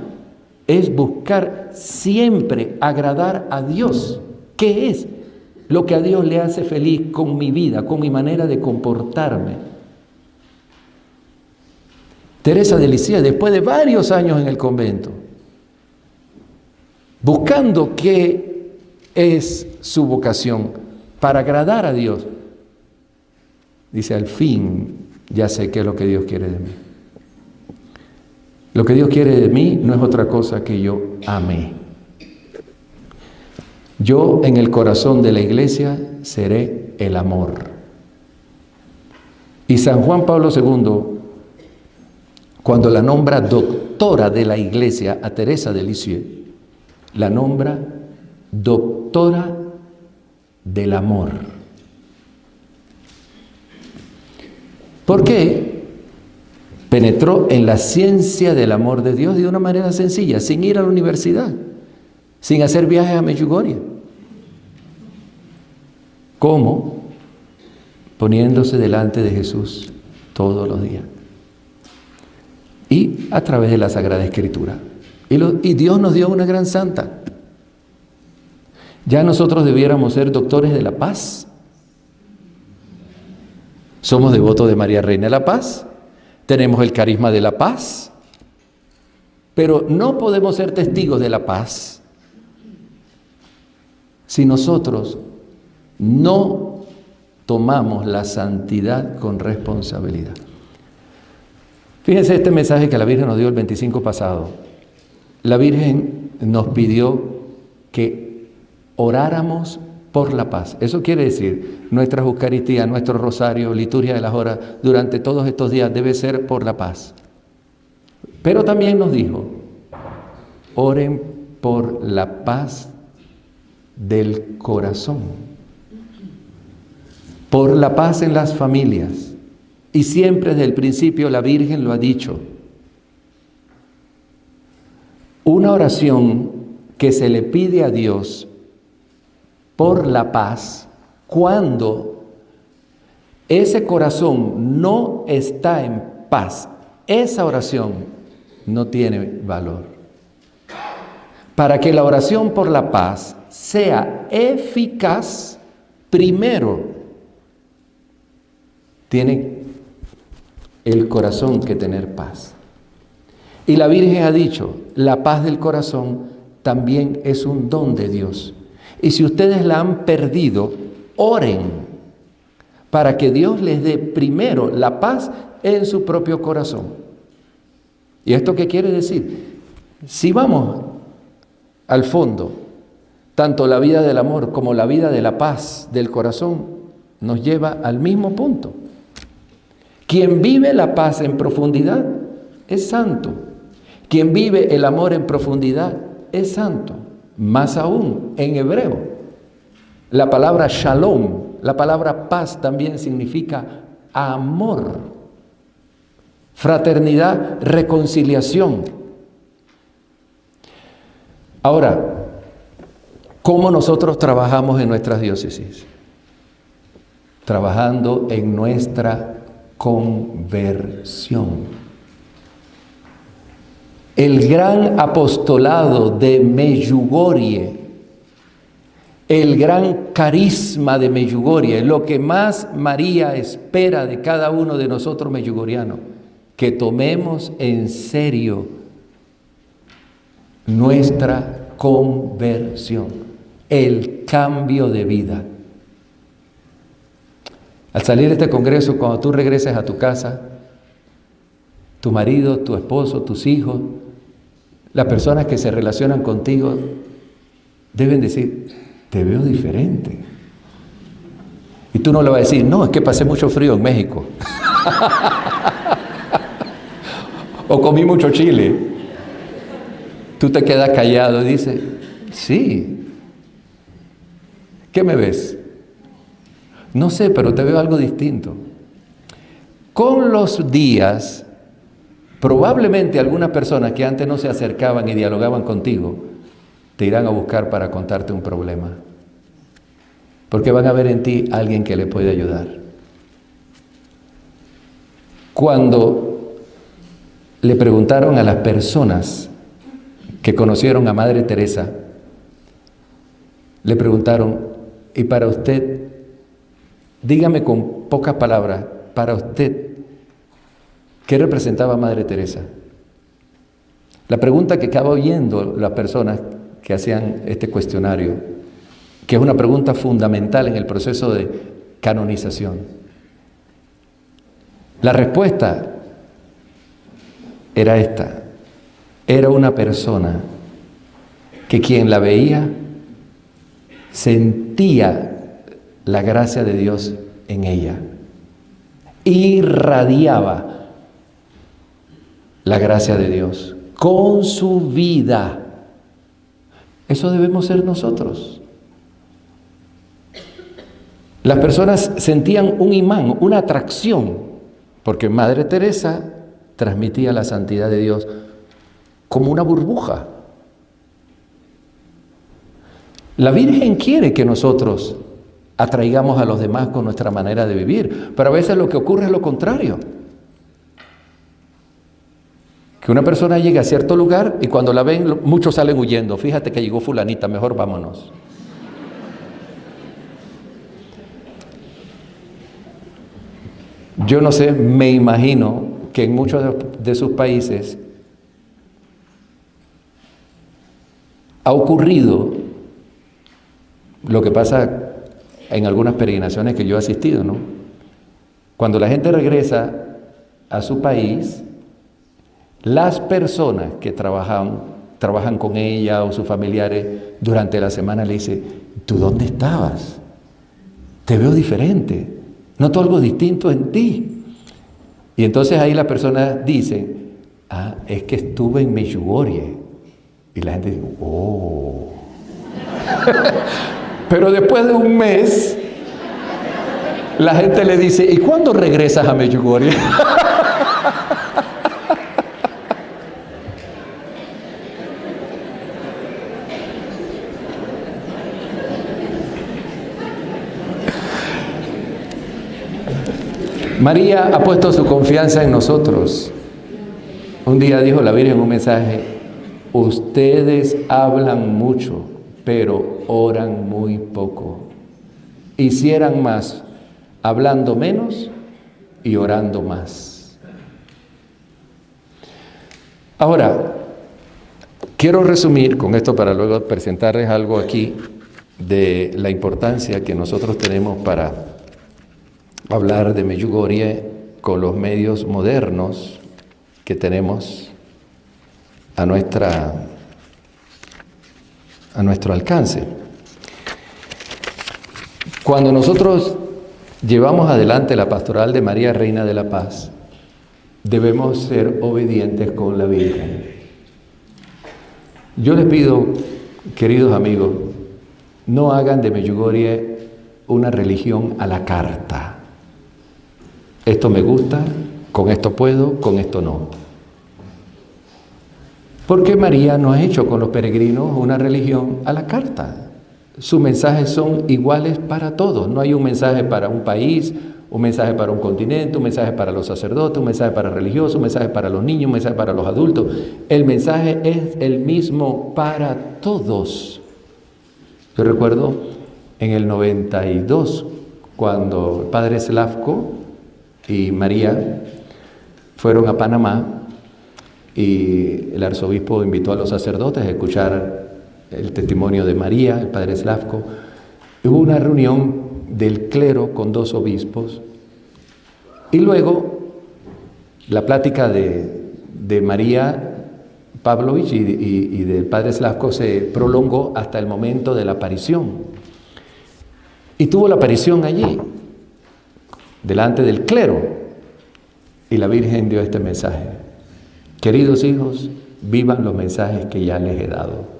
A: es buscar siempre agradar a Dios. ¿Qué es lo que a Dios le hace feliz con mi vida, con mi manera de comportarme? Teresa de Lisieux, después de varios años en el convento, buscando qué es su vocación para agradar a Dios, dice, al fin ya sé qué es lo que Dios quiere de mí. Lo que Dios quiere de mí no es otra cosa que yo ame. Yo en el corazón de la iglesia seré el amor. Y San Juan Pablo II, cuando la nombra doctora de la Iglesia, a Teresa de Lisieux, la nombra doctora del amor. ¿Por qué? Penetró en la ciencia del amor de Dios de una manera sencilla, sin ir a la universidad, sin hacer viajes a Medjugorje. ¿Cómo? Poniéndose delante de Jesús todos los días. Y a través de la Sagrada Escritura. Y Dios nos dio una gran santa. Ya nosotros debiéramos ser doctores de la paz. Somos devotos de María Reina de la Paz. Tenemos el carisma de la paz. Pero no podemos ser testigos de la paz si nosotros no tomamos la santidad con responsabilidad. Fíjense este mensaje que la Virgen nos dio el 25 pasado. La Virgen nos pidió que oráramos por la paz. Eso quiere decir, nuestras Eucaristías, nuestro rosario, liturgia de las horas, durante todos estos días debe ser por la paz. Pero también nos dijo, oren por la paz del corazón, por la paz en las familias. Y siempre desde el principio la Virgen lo ha dicho. Una oración que se le pide a Dios por la paz, cuando ese corazón no está en paz, esa oración no tiene valor. Para que la oración por la paz sea eficaz, primero tiene el corazón que tener paz. Y la Virgen ha dicho, la paz del corazón también es un don de Dios. Y si ustedes la han perdido, oren para que Dios les dé primero la paz en su propio corazón. ¿Y esto qué quiere decir? Si vamos al fondo, tanto la vida del amor como la vida de la paz del corazón nos lleva al mismo punto. Quien vive la paz en profundidad es santo. Quien vive el amor en profundidad es santo. Más aún, en hebreo, la palabra shalom, la palabra paz también significa amor, fraternidad, reconciliación. Ahora, ¿cómo nosotros trabajamos en nuestras diócesis? Trabajando en nuestra conversión. El gran apostolado de Medjugorje, el gran carisma de Medjugorje, lo que más María espera de cada uno de nosotros medjugorrianos, que tomemos en serio nuestra conversión, el cambio de vida. Al salir de este congreso, cuando tú regreses a tu casa, tu marido, tu esposo, tus hijos, las personas que se relacionan contigo deben decir, te veo diferente. Y tú no le vas a decir, no, es que pasé mucho frío en México. O comí mucho chile. Tú te quedas callado y dices, sí. ¿Qué me ves? No sé, pero te veo algo distinto. Con los días, probablemente algunas personas que antes no se acercaban y dialogaban contigo, te irán a buscar para contarte un problema. Porque van a ver en ti a alguien que le puede ayudar. Cuando le preguntaron a las personas que conocieron a Madre Teresa, le preguntaron, y para usted, dígame con pocas palabras, para usted, ¿qué representaba Madre Teresa? La pregunta que acaba oyendo las personas que hacían este cuestionario, que es una pregunta fundamental en el proceso de canonización. La respuesta era esta: era una persona que quien la veía sentía la gracia de Dios en ella, irradiaba la gracia de Dios con su vida. Eso debemos ser nosotros. Las personas sentían un imán, una atracción, porque Madre Teresa transmitía la santidad de Dios como una burbuja. La Virgen quiere que nosotros atraigamos a los demás con nuestra manera de vivir, pero a veces lo que ocurre es lo contrario. Que una persona llega a cierto lugar y cuando la ven, muchos salen huyendo. Fíjate que llegó fulanita, mejor vámonos. Yo no sé, me imagino que en muchos de sus países ha ocurrido lo que pasa en algunas peregrinaciones que yo he asistido, ¿no? Cuando la gente regresa a su país, las personas que trabajan con ella o sus familiares durante la semana le dicen: ¿tú dónde estabas? Te veo diferente, noto algo distinto en ti. Y entonces ahí las personas dicen: ah, es que estuve en Medjugorje. Y la gente dice: oh. Pero después de un mes, la gente le dice: ¿y cuándo regresas a Medjugorje? María ha puesto su confianza en nosotros. Un día dijo la Virgen en un mensaje: ustedes hablan mucho, pero oran muy poco. Hicieran más hablando menos y orando más. Ahora, quiero resumir con esto para luego presentarles algo aquí de la importancia que nosotros tenemos para hablar de Medjugorje con los medios modernos que tenemos a nuestro alcance. Cuando nosotros llevamos adelante la pastoral de María, Reina de la Paz, debemos ser obedientes con la Virgen. Yo les pido, queridos amigos, no hagan de Medjugorje una religión a la carta. Esto me gusta, con esto puedo, con esto no. Porque María no ha hecho con los peregrinos una religión a la carta. Sus mensajes son iguales para todos. No hay un mensaje para un país, un mensaje para un continente, un mensaje para los sacerdotes, un mensaje para religiosos, un mensaje para los niños, un mensaje para los adultos. El mensaje es el mismo para todos. Yo recuerdo en el 92, cuando el padre Slavko y María fueron a Panamá, y el arzobispo invitó a los sacerdotes a escuchar el testimonio de María, el padre Slavko. Hubo una reunión del clero con 2 obispos y luego la plática de María Pavlovich y del padre Slavko se prolongó hasta el momento de la aparición. Y tuvo la aparición allí, delante del clero, y la Virgen dio este mensaje: queridos hijos, vivan los mensajes que ya les he dado.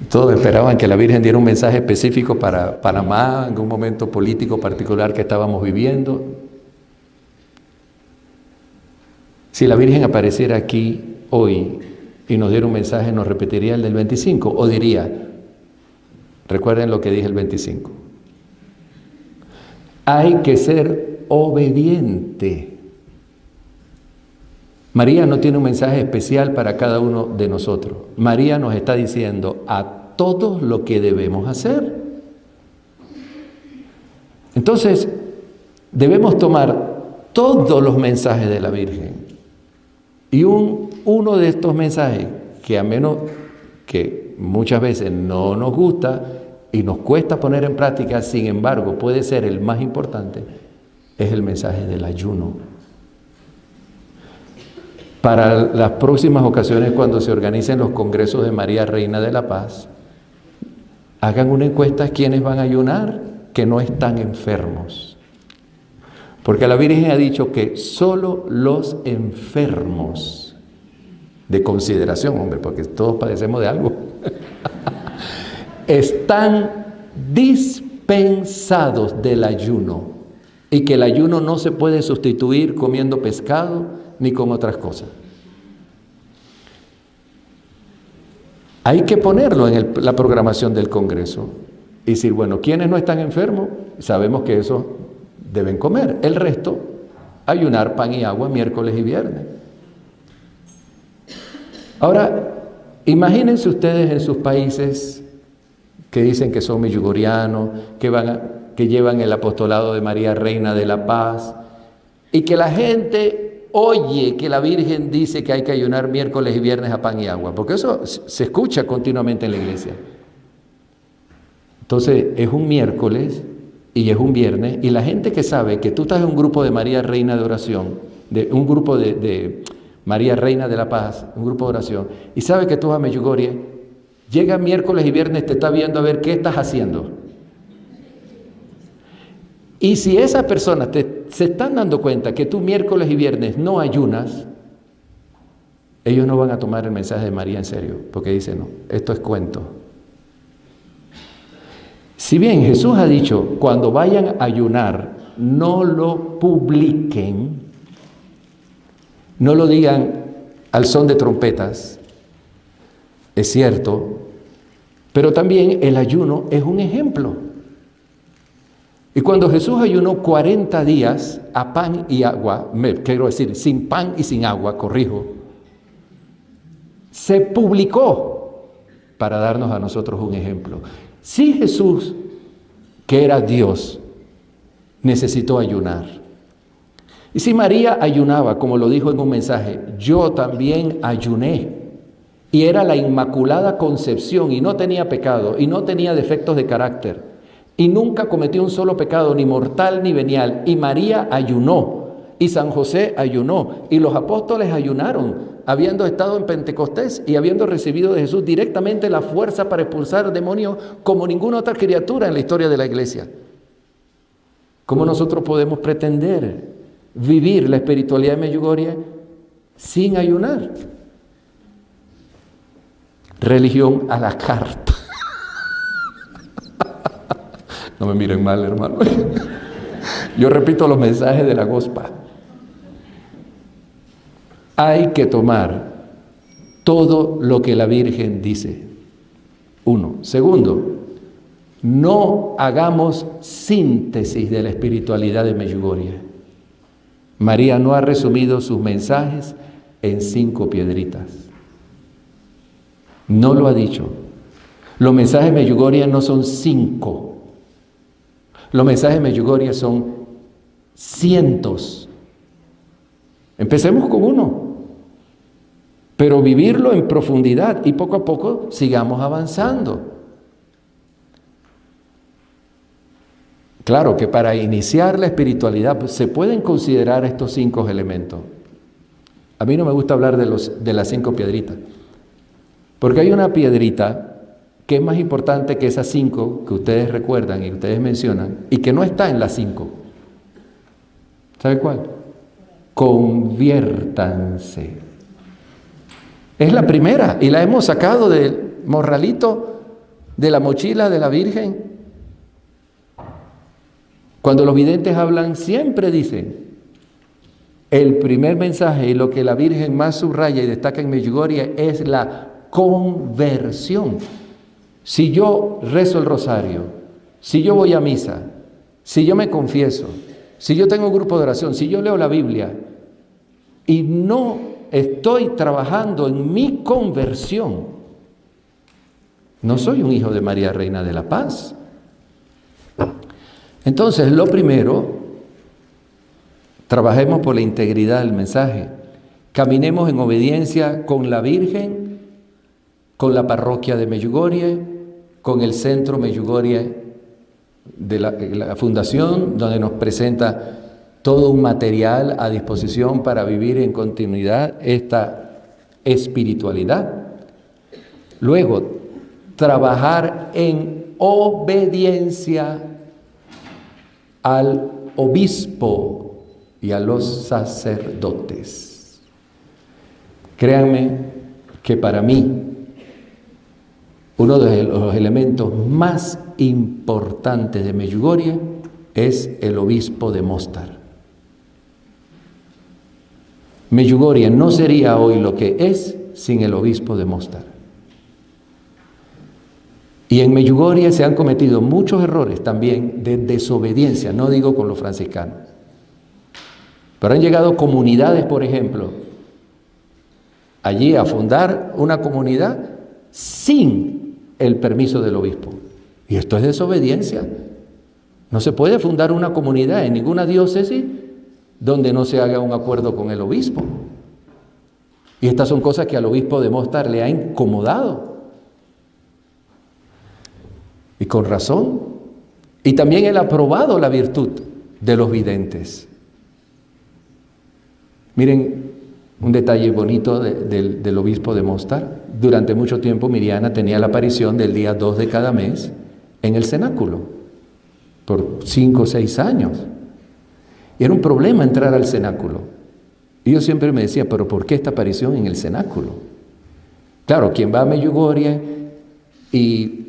A: Todos esperaban que la Virgen diera un mensaje específico para Panamá, en un momento político particular que estábamos viviendo. Si la Virgen apareciera aquí hoy y nos diera un mensaje, ¿nos repetiría el del 25? ¿O diría, recuerden lo que dije el 25? Hay que ser obediente. María no tiene un mensaje especial para cada uno de nosotros. María nos está diciendo a todos lo que debemos hacer. Entonces, debemos tomar todos los mensajes de la Virgen. Y uno de estos mensajes, que a menos que muchas veces no nos gusta y nos cuesta poner en práctica, sin embargo, puede ser el más importante, es el mensaje del ayuno. Para las próximas ocasiones, cuando se organicen los congresos de María, Reina de la Paz, hagan una encuesta a quienes van a ayunar que no están enfermos. Porque la Virgen ha dicho que solo los enfermos de consideración, hombre, porque todos padecemos de algo, están dispensados del ayuno, y que el ayuno no se puede sustituir comiendo pescado ni con otras cosas. Hay que ponerlo en la programación del Congreso y decir, bueno, ¿quiénes no están enfermos? Sabemos que esos deben comer. El resto, ayunar pan y agua miércoles y viernes. Ahora, imagínense ustedes en sus países que dicen que son medjugorrianos, que llevan el apostolado de María Reina de la Paz, y que la gente oye que la Virgen dice que hay que ayunar miércoles y viernes a pan y agua, porque eso se escucha continuamente en la iglesia. Entonces, es un miércoles y es un viernes, y la gente que sabe que tú estás en un grupo de María Reina de oración, de un grupo de María Reina de la Paz, un grupo de oración, y sabe que tú vas a Medjugorje, llega miércoles y viernes, te está viendo a ver qué estás haciendo. Y si esas personas se están dando cuenta que tú miércoles y viernes no ayunas, ellos no van a tomar el mensaje de María en serio, porque dicen, no, esto es cuento. Si bien Jesús ha dicho, cuando vayan a ayunar, no lo publiquen, no lo digan al son de trompetas, es cierto, pero también el ayuno es un ejemplo. Y cuando Jesús ayunó 40 días a pan y agua, quiero decir, sin pan y sin agua, corrijo, se publicó para darnos a nosotros un ejemplo. Si Jesús, que era Dios, necesitó ayunar, y si María ayunaba, como lo dijo en un mensaje, yo también ayuné, y era la Inmaculada Concepción, y no tenía pecado, y no tenía defectos de carácter, y nunca cometió un solo pecado, ni mortal ni venial, y María ayunó, y San José ayunó, y los apóstoles ayunaron, habiendo estado en Pentecostés y habiendo recibido de Jesús directamente la fuerza para expulsar demonios como ninguna otra criatura en la historia de la iglesia. ¿Cómo nosotros podemos pretender vivir la espiritualidad de Medjugorje sin ayunar? Religión a la carta. No me miren mal, hermano. Yo repito los mensajes de la Gospa. Hay que tomar todo lo que la Virgen dice. Uno. Segundo, no hagamos síntesis de la espiritualidad de Medjugorje. María no ha resumido sus mensajes en 5 piedritas. No lo ha dicho. Los mensajes de Medjugorje no son 5. Los mensajes de Medjugorje son cientos. Empecemos con uno, pero vivirlo en profundidad y poco a poco sigamos avanzando. Claro que para iniciar la espiritualidad se pueden considerar estos 5 elementos. A mí no me gusta hablar de las 5 piedritas, porque hay una piedrita que es más importante que esas 5 que ustedes recuerdan y ustedes mencionan, y que no está en las 5. ¿Sabe cuál? Conviértanse. Es la primera, y la hemos sacado del morralito de la mochila de la Virgen. Cuando los videntes hablan, siempre dicen, el primer mensaje y lo que la Virgen más subraya y destaca en Medjugorje es la conversión. Si yo rezo el rosario, si yo voy a misa, si yo me confieso, si yo tengo un grupo de oración, si yo leo la Biblia y no estoy trabajando en mi conversión, no soy un hijo de María Reina de la Paz. Entonces, lo primero, trabajemos por la integridad del mensaje. Caminemos en obediencia con la Virgen, con la parroquia de Medjugorje, con el centro Medjugorje de la Fundación, donde nos presenta todo un material a disposición para vivir en continuidad esta espiritualidad. Luego, trabajar en obediencia al obispo y a los sacerdotes. Créanme que para mí uno de los elementos más importantes de Medjugorje es el obispo de Mostar. Medjugorje no sería hoy lo que es sin el obispo de Mostar. Y en Medjugorje se han cometido muchos errores también de desobediencia, no digo con los franciscanos. Pero han llegado comunidades, por ejemplo, allí a fundar una comunidad sin el permiso del obispo. Y esto es desobediencia. No se puede fundar una comunidad en ninguna diócesis donde no se haga un acuerdo con el obispo. Y estas son cosas que al obispo de Mostar le ha incomodado. Y con razón. Y también él ha aprobado la virtud de los videntes. Miren un detalle bonito del obispo de Mostar. Durante mucho tiempo Miriana tenía la aparición del día 2 de cada mes en el cenáculo, por 5 o 6 años. Y era un problema entrar al cenáculo. Y yo siempre me decía, pero ¿por qué esta aparición en el cenáculo? Claro, quien va a Medjugorje y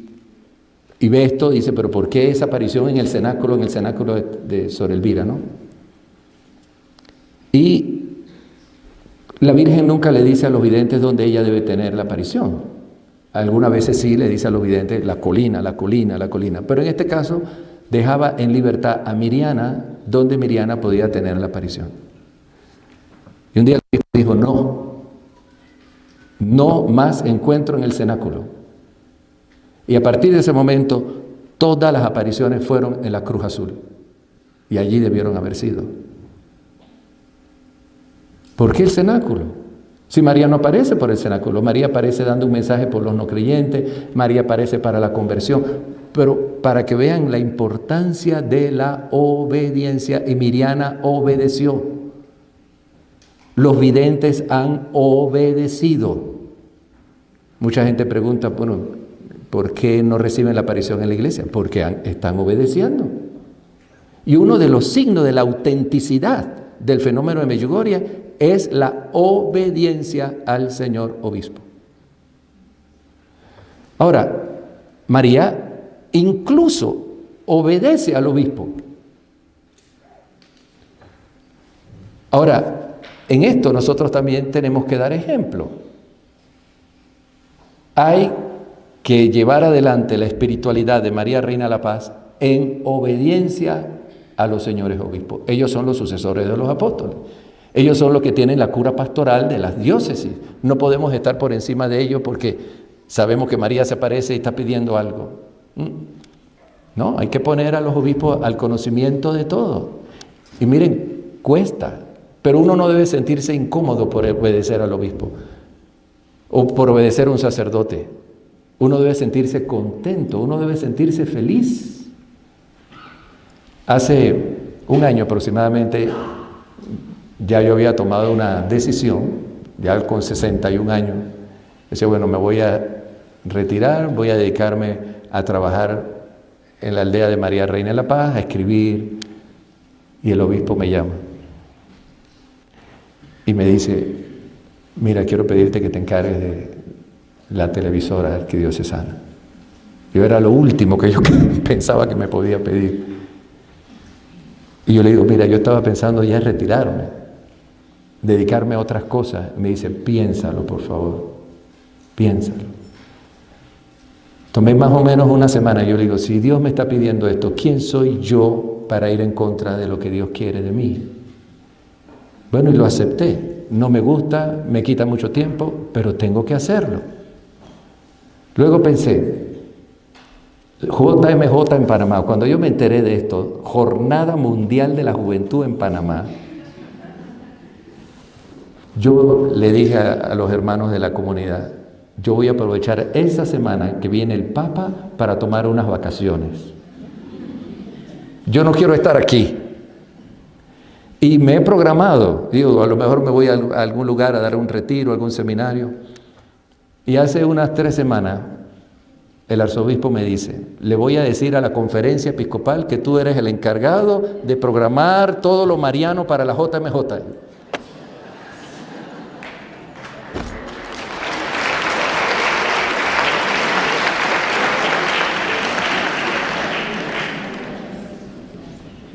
A: ve esto, dice, pero ¿por qué esa aparición en el cenáculo de Sor Elvira, ¿no? Y la Virgen nunca le dice a los videntes dónde ella debe tener la aparición. Algunas veces sí le dice a los videntes la colina, pero en este caso dejaba en libertad a Miriana, donde Miriana podía tener la aparición. Y un día el obispo dijo, no más encuentro en el cenáculo. Y a partir de ese momento, todas las apariciones fueron en la Cruz Azul. Y allí debieron haber sido. ¿Por qué el cenáculo? Si María no aparece por el cenáculo, María aparece dando un mensaje por los no creyentes, María aparece para la conversión, pero para que vean la importancia de la obediencia, y Miriana obedeció. Los videntes han obedecido. Mucha gente pregunta, bueno, ¿por qué no reciben la aparición en la iglesia? Porque están obedeciendo. Y uno de los signos de la autenticidad del fenómeno de Medjugorje es la obediencia al señor obispo. Ahora, María incluso obedece al obispo. Ahora, en esto nosotros también tenemos que dar ejemplo. Hay que llevar adelante la espiritualidad de María Reina de la Paz en obediencia a los señores obispos. Ellos son los sucesores de los apóstoles. Ellos son los que tienen la cura pastoral de las diócesis. No podemos estar por encima de ellos porque sabemos que María se aparece y está pidiendo algo. No, hay que poner a los obispos al conocimiento de todo. Y miren, cuesta, pero uno no debe sentirse incómodo por obedecer al obispo o por obedecer a un sacerdote. Uno debe sentirse contento, uno debe sentirse feliz. Hace un año aproximadamente, ya yo había tomado una decisión, ya con 61 años. Decía, bueno, me voy a retirar, voy a dedicarme a trabajar en la aldea de María Reina de la Paz, a escribir, y el obispo me llama. Y me dice, mira, quiero pedirte que te encargues de la televisora arquidiocesana. Yo era lo último que yo pensaba que me podía pedir. Y yo le digo, mira, yo estaba pensando ya en retirarme, dedicarme a otras cosas. Me dice, piénsalo, por favor, piénsalo. Tomé más o menos una semana. Yo le digo, si Dios me está pidiendo esto, ¿quién soy yo para ir en contra de lo que Dios quiere de mí? Bueno, y lo acepté. No me gusta, me quita mucho tiempo, pero tengo que hacerlo. Luego pensé, JMJ en Panamá, cuando yo me enteré de esto, Jornada Mundial de la Juventud en Panamá, yo le dije a los hermanos de la comunidad, yo voy a aprovechar esa semana que viene el Papa para tomar unas vacaciones. Yo no quiero estar aquí. Y me he programado, digo, a lo mejor me voy a algún lugar a dar un retiro, algún seminario. Y hace unas 3 semanas el arzobispo me dice, le voy a decir a la conferencia episcopal que tú eres el encargado de programar todo lo mariano para la JMJ.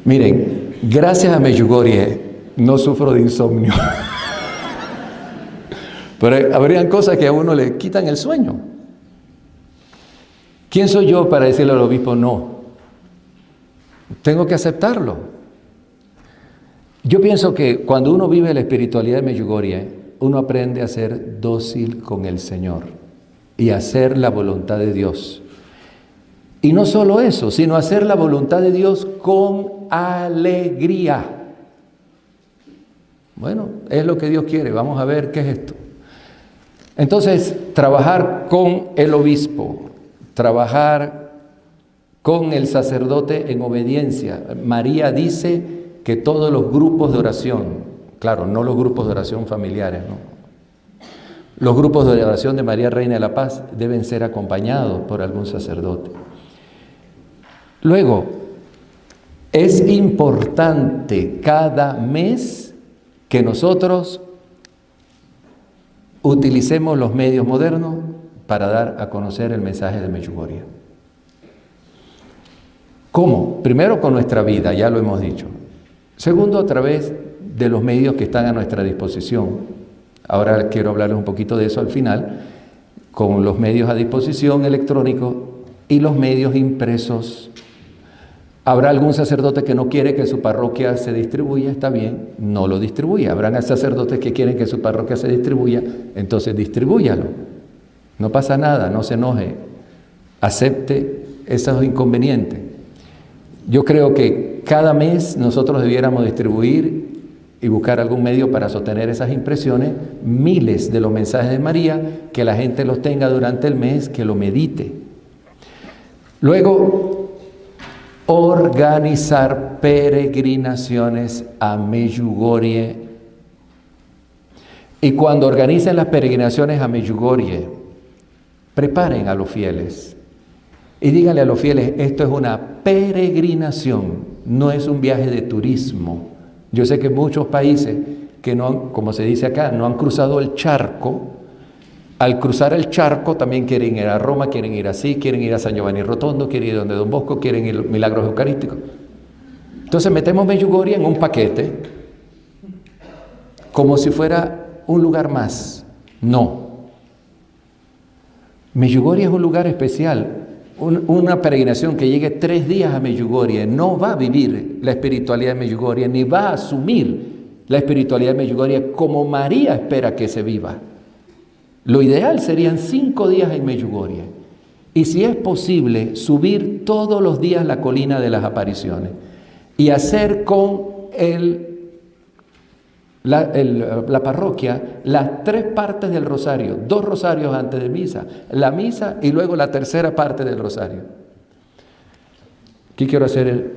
A: Miren, gracias a Medjugorje no sufro de insomnio. Pero habrían cosas que a uno le quitan el sueño. ¿Quién soy yo para decirle al obispo no? Tengo que aceptarlo. Yo pienso que cuando uno vive la espiritualidad de Medjugorje, uno aprende a ser dócil con el Señor y a hacer la voluntad de Dios. Y no solo eso, sino hacer la voluntad de Dios con alegría. Bueno, es lo que Dios quiere. Vamos a ver qué es esto. Entonces, trabajar con el obispo, trabajar con el sacerdote en obediencia. María dice que todos los grupos de oración, claro, no los grupos de oración familiares, ¿no? Los grupos de oración de María Reina de la Paz deben ser acompañados por algún sacerdote. Luego, es importante cada mes que nosotros utilicemos los medios modernos para dar a conocer el mensaje de Medjugorje. ¿Cómo? Primero con nuestra vida, ya lo hemos dicho. Segundo, a través de los medios que están a nuestra disposición. Ahora quiero hablarles un poquito de eso al final, con los medios a disposición electrónicos y los medios impresos. Habrá algún sacerdote que no quiere que su parroquia se distribuya, está bien, no lo distribuya. Habrán sacerdotes que quieren que su parroquia se distribuya, entonces distribúyalo. No pasa nada, no se enoje, acepte esos inconvenientes. Yo creo que cada mes nosotros debiéramos distribuir y buscar algún medio para sostener esas impresiones, miles de los mensajes de María, que la gente los tenga durante el mes, que lo medite. Luego, organizar peregrinaciones a Medjugorje. Y cuando organicen las peregrinaciones a Medjugorje, preparen a los fieles y díganle a los fieles, esto es una peregrinación, no es un viaje de turismo. Yo sé que muchos países que no han, como se dice acá, no han cruzado el charco. Al cruzar el charco también quieren ir a Roma, quieren ir así, quieren ir a San Giovanni Rotondo, quieren ir donde Don Bosco, quieren ir a Milagros Eucarísticos. Entonces metemos Medjugorje en un paquete como si fuera un lugar más. No. Medjugorje es un lugar especial. Una peregrinación que llegue 3 días a Medjugorje no va a vivir la espiritualidad de Medjugorje, ni va a asumir la espiritualidad de Medjugorje como María espera que se viva. Lo ideal serían 5 días en Medjugorje y, si es posible, subir todos los días la colina de las apariciones y hacer con la parroquia las 3 partes del rosario, 2 rosarios antes de misa, la misa y luego la tercera parte del rosario. Aquí quiero hacer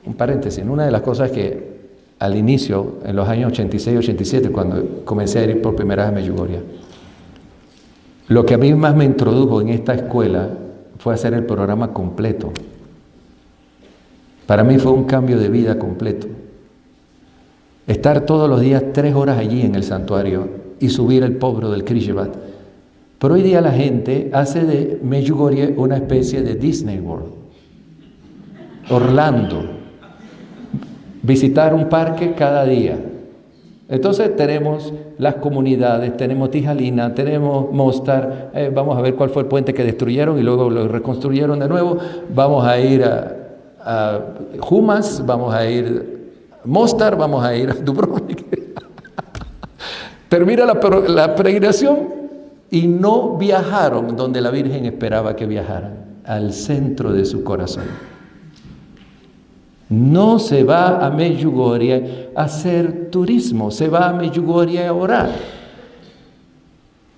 A: un paréntesis. Una de las cosas que al inicio, en los años 86-87, cuando comencé a ir por primera vez a Medjugorje, lo que a mí más me introdujo en esta escuela fue hacer el programa completo. Para mí fue un cambio de vida completo. Estar todos los días 3 horas allí en el santuario y subir el Pobro del Križevac. Pero hoy día la gente hace de Medjugorje una especie de Disney World. Orlando. Visitar un parque cada día. Entonces tenemos las comunidades, tenemos Tijalina, tenemos Mostar, vamos a ver cuál fue el puente que destruyeron y luego lo reconstruyeron de nuevo, vamos a ir a Humas, vamos a ir a Mostar, vamos a ir a Dubrovnik. Termina la peregrinación y no viajaron donde la Virgen esperaba que viajaran, al centro de su corazón. No se va a Medjugorje a hacer turismo, se va a Medjugorje a orar.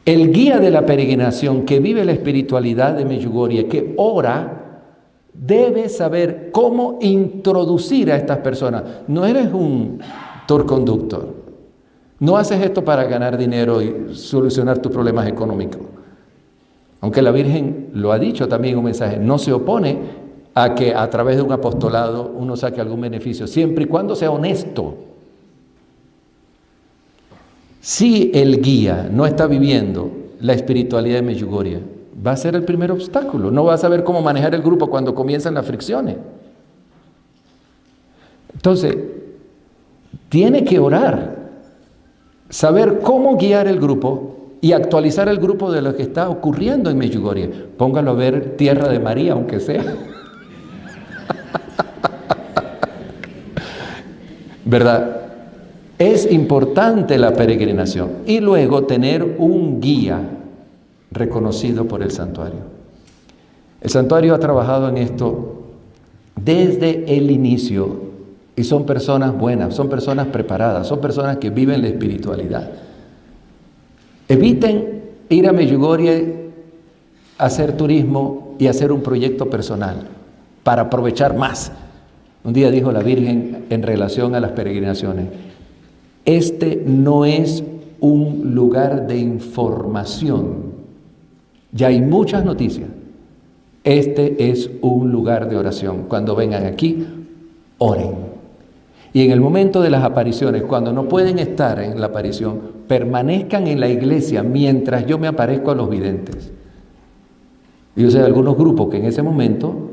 A: El guía de la peregrinación que vive la espiritualidad de Medjugorje, que ora, debe saber cómo introducir a estas personas. No eres un tour conductor, no haces esto para ganar dinero y solucionar tus problemas económicos. Aunque la Virgen lo ha dicho también en un mensaje, no se opone a que a través de un apostolado uno saque algún beneficio, siempre y cuando sea honesto. Si el guía no está viviendo la espiritualidad de Medjugorje, va a ser el primer obstáculo. No va a saber cómo manejar el grupo cuando comienzan las fricciones. Entonces, tiene que orar, saber cómo guiar el grupo y actualizar el grupo de lo que está ocurriendo en Medjugorje. Póngalo a ver Tierra de María, aunque sea. ¿Verdad? Es importante la peregrinación y luego tener un guía reconocido por el santuario. El santuario ha trabajado en esto desde el inicio y son personas buenas, son personas preparadas, son personas que viven la espiritualidad. Eviten ir a Medjugorje a hacer turismo y hacer un proyecto personal para aprovechar más. Un día dijo la Virgen en relación a las peregrinaciones: este no es un lugar de información. Ya hay muchas noticias. Este es un lugar de oración. Cuando vengan aquí, oren. Y en el momento de las apariciones, cuando no pueden estar en la aparición, permanezcan en la iglesia mientras yo me aparezco a los videntes. Yo sé de algunos grupos que en ese momento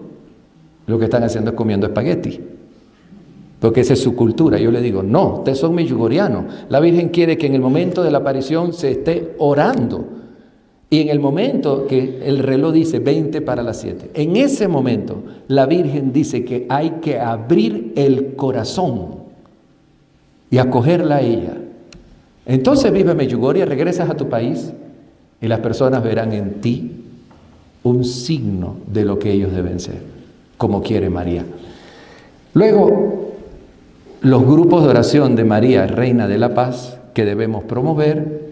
A: lo que están haciendo es comiendo espagueti, porque esa es su cultura. Yo le digo, no, ustedes son medjugorrianos. La Virgen quiere que en el momento de la aparición se esté orando. Y en el momento que el reloj dice 20 para las 7, en ese momento la Virgen dice que hay que abrir el corazón y acogerla a ella. Entonces vive Medjugorje, regresas a tu país y las personas verán en ti un signo de lo que ellos deben ser, como quiere María. Luego, los grupos de oración de María, Reina de la Paz, que debemos promover,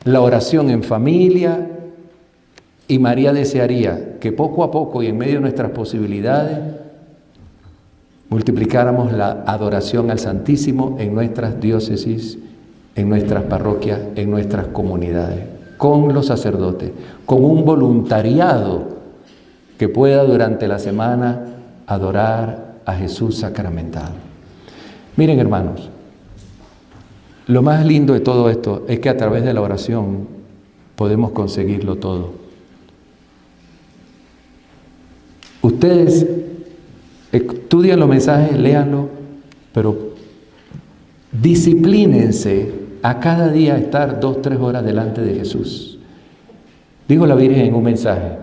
A: la oración en familia, y María desearía que poco a poco y en medio de nuestras posibilidades multiplicáramos la adoración al Santísimo en nuestras diócesis, en nuestras parroquias, en nuestras comunidades, con los sacerdotes, con un voluntariado que pueda durante la semana adorar a Jesús sacramentado. Miren, hermanos, lo más lindo de todo esto es que a través de la oración podemos conseguirlo todo. Ustedes estudian los mensajes, léanlo, pero disciplínense a cada día estar 2-3 horas delante de Jesús. Dijo la Virgen en un mensaje.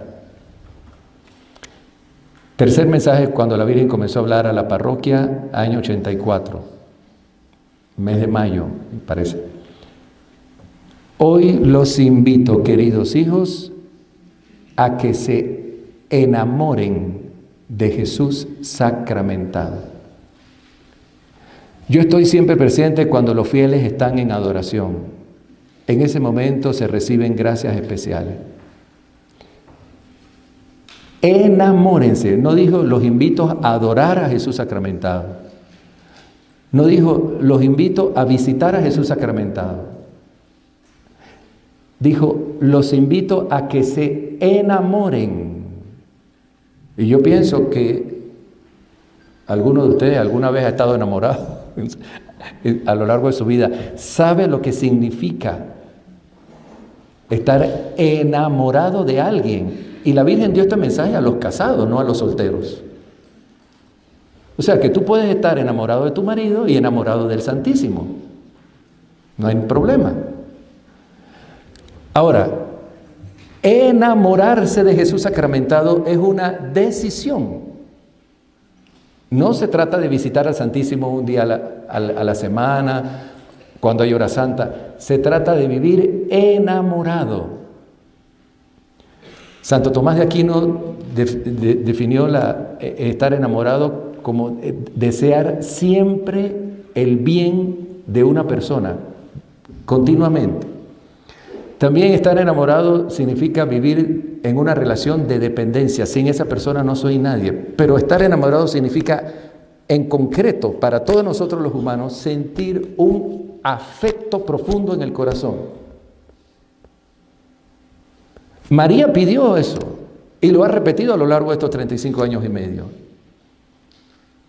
A: Tercer mensaje, cuando la Virgen comenzó a hablar a la parroquia, año 84, mes de mayo, me parece. Hoy los invito, queridos hijos, a que se enamoren de Jesús sacramentado. Yo estoy siempre presente cuando los fieles están en adoración. En ese momento se reciben gracias especiales. Enamórense. No dijo los invito a adorar a Jesús sacramentado. No dijo los invito a visitar a Jesús sacramentado. Dijo los invito a que se enamoren. Y yo pienso que alguno de ustedes alguna vez ha estado enamorado a lo largo de su vida. Sabe lo que significa estar enamorado de alguien. Y la Virgen dio este mensaje a los casados, no a los solteros. O sea que tú puedes estar enamorado de tu marido y enamorado del Santísimo. No hay problema. Ahora, enamorarse de Jesús sacramentado es una decisión. No se trata de visitar al Santísimo un día a la semana, cuando hay hora santa. Se trata de vivir enamorado. Santo Tomás de Aquino definió estar enamorado como desear siempre el bien de una persona, continuamente. También estar enamorado significa vivir en una relación de dependencia. Sin esa persona no soy nadie. Pero estar enamorado significa, en concreto, para todos nosotros los humanos, sentir un afecto profundo en el corazón. María pidió eso y lo ha repetido a lo largo de estos 35 años y medio.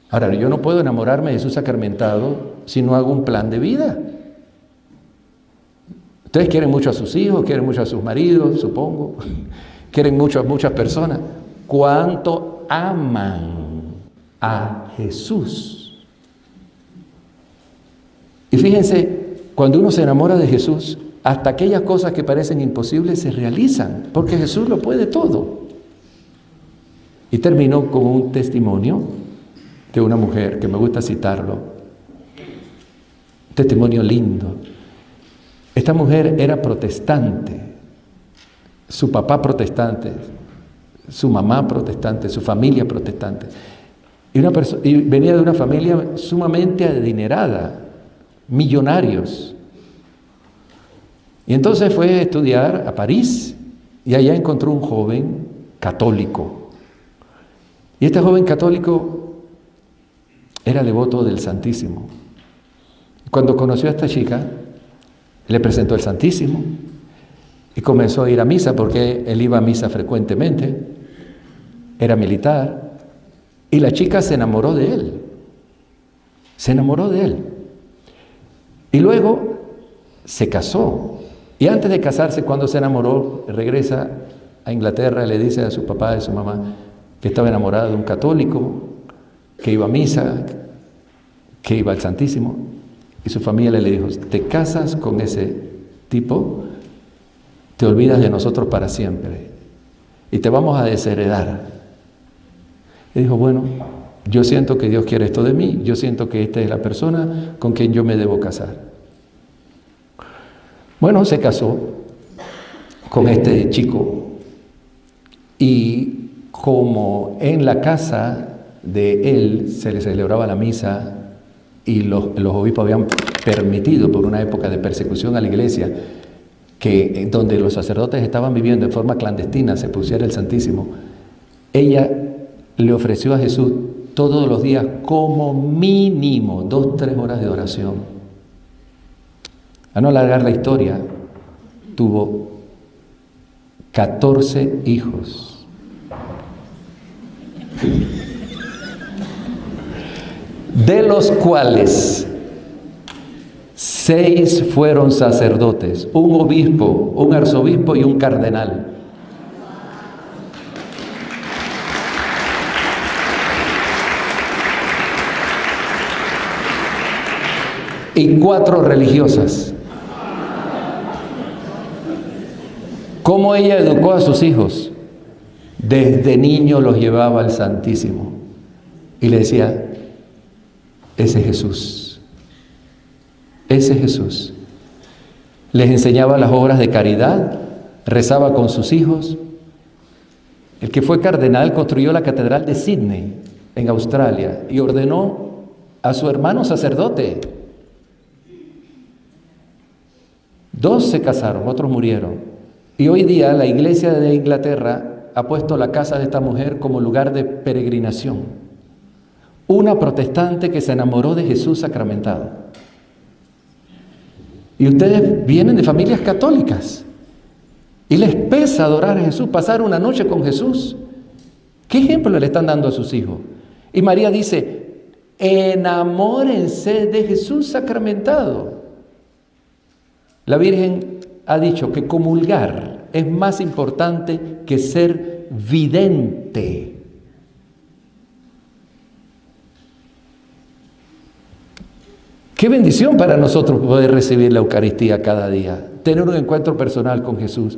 A: Ahora, yo no puedo enamorarme de Jesús sacramentado si no hago un plan de vida. Ustedes quieren mucho a sus hijos, quieren mucho a sus maridos, supongo, quieren mucho a muchas personas. ¿Cuánto aman a Jesús? Y fíjense, cuando uno se enamora de Jesús, hasta aquellas cosas que parecen imposibles se realizan, porque Jesús lo puede todo. Y terminó con un testimonio de una mujer, que me gusta citarlo, un testimonio lindo. Esta mujer era protestante, su papá protestante, su mamá protestante, su familia protestante, y venía de una familia sumamente adinerada, millonarios. Y entonces fue a estudiar a París y allá encontró un joven católico. Y este joven católico era devoto del Santísimo. Cuando conoció a esta chica, le presentó el Santísimo y comenzó a ir a misa, porque él iba a misa frecuentemente, era militar, y la chica se enamoró de él, y luego se casó, y antes de casarse, cuando se enamoró, regresa a Inglaterra, le dice a su papá y a su mamá que estaba enamorada de un católico, que iba a misa, que iba al Santísimo. Y su familia le dijo: te casas con ese tipo, te olvidas de nosotros para siempre y te vamos a desheredar. Y dijo: bueno, yo siento que Dios quiere esto de mí, yo siento que esta es la persona con quien yo me debo casar. Bueno, se casó con este chico, y como en la casa de él se le celebraba la misa, y los obispos habían permitido, por una época de persecución a la iglesia, que donde los sacerdotes estaban viviendo en forma clandestina se pusiera el Santísimo, ella le ofreció a Jesús todos los días como mínimo 2-3 horas de oración. A no alargar la historia, tuvo 14 hijos. De los cuales 6 fueron sacerdotes, un obispo, un arzobispo y un cardenal. Y 4 religiosas. ¿Cómo ella educó a sus hijos? Desde niño los llevaba al Santísimo y le decía: ese es Jesús, ese es Jesús. Les enseñaba las obras de caridad, rezaba con sus hijos. El que fue cardenal construyó la catedral de Sydney, en Australia, y ordenó a su hermano sacerdote. 2 se casaron, otros murieron. Y hoy día la iglesia de Inglaterra ha puesto la casa de esta mujer como lugar de peregrinación. Una protestante que se enamoró de Jesús sacramentado. Y ustedes vienen de familias católicas y les pesa adorar a Jesús, pasar una noche con Jesús. ¿Qué ejemplo le están dando a sus hijos? Y María dice: enamórense de Jesús sacramentado. La Virgen ha dicho que comulgar es más importante que ser vidente. Qué bendición para nosotros poder recibir la Eucaristía cada día, tener un encuentro personal con Jesús.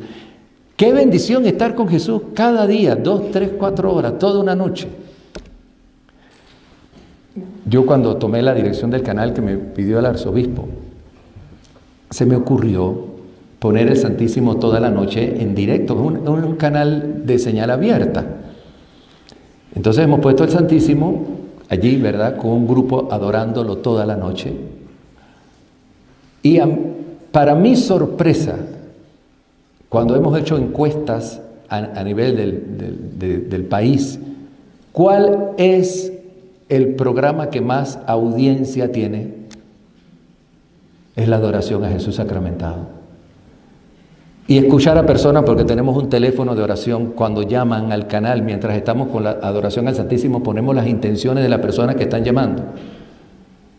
A: Qué bendición estar con Jesús cada día, 2, 3, 4 horas, toda una noche. Yo, cuando tomé la dirección del canal que me pidió el arzobispo, se me ocurrió poner el Santísimo toda la noche en directo, un canal de señal abierta. Entonces hemos puesto el Santísimo allí, ¿verdad?, con un grupo adorándolo toda la noche. Y para mi sorpresa, cuando hemos hecho encuestas a nivel del país, ¿cuál es el programa que más audiencia tiene? Es la adoración a Jesús sacramentado. Y escuchar a personas, porque tenemos un teléfono de oración, cuando llaman al canal, mientras estamos con la adoración al Santísimo, ponemos las intenciones de las personas que están llamando.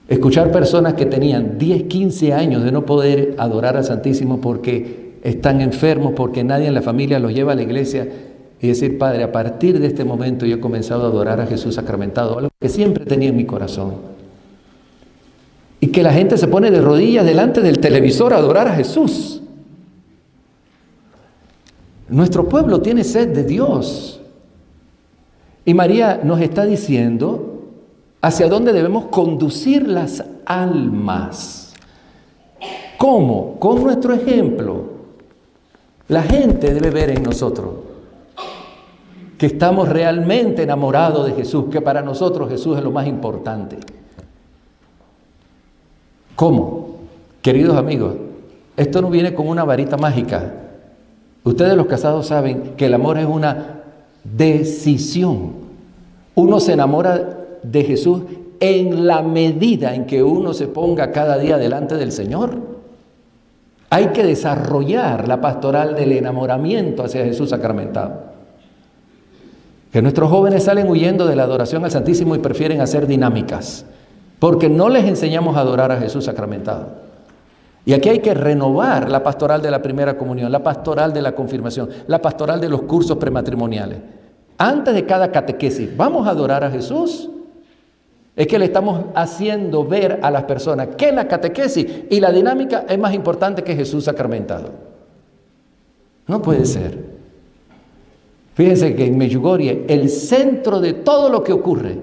A: Escuchar personas que tenían 10, 15 años de no poder adorar al Santísimo porque están enfermos, porque nadie en la familia los lleva a la iglesia, y decir: Padre, a partir de este momento yo he comenzado a adorar a Jesús sacramentado, algo que siempre tenía en mi corazón. Y que la gente se pone de rodillas delante del televisor a adorar a Jesús. Nuestro pueblo tiene sed de Dios. Y María nos está diciendo hacia dónde debemos conducir las almas. ¿Cómo? Con nuestro ejemplo. La gente debe ver en nosotros que estamos realmente enamorados de Jesús, que para nosotros Jesús es lo más importante. ¿Cómo? Queridos amigos, esto no viene con una varita mágica. Ustedes los casados saben que el amor es una decisión. Uno se enamora de Jesús en la medida en que uno se ponga cada día delante del Señor. Hay que desarrollar la pastoral del enamoramiento hacia Jesús sacramentado. Que nuestros jóvenes salen huyendo de la adoración al Santísimo y prefieren hacer dinámicas, porque no les enseñamos a adorar a Jesús sacramentado. Y aquí hay que renovar la pastoral de la primera comunión, la pastoral de la confirmación, la pastoral de los cursos prematrimoniales. Antes de cada catequesis, ¿vamos a adorar a Jesús? Es que le estamos haciendo ver a las personas que la catequesis y la dinámica es más importante que Jesús sacramentado. No puede ser. Fíjense que en Medjugorje el centro de todo lo que ocurre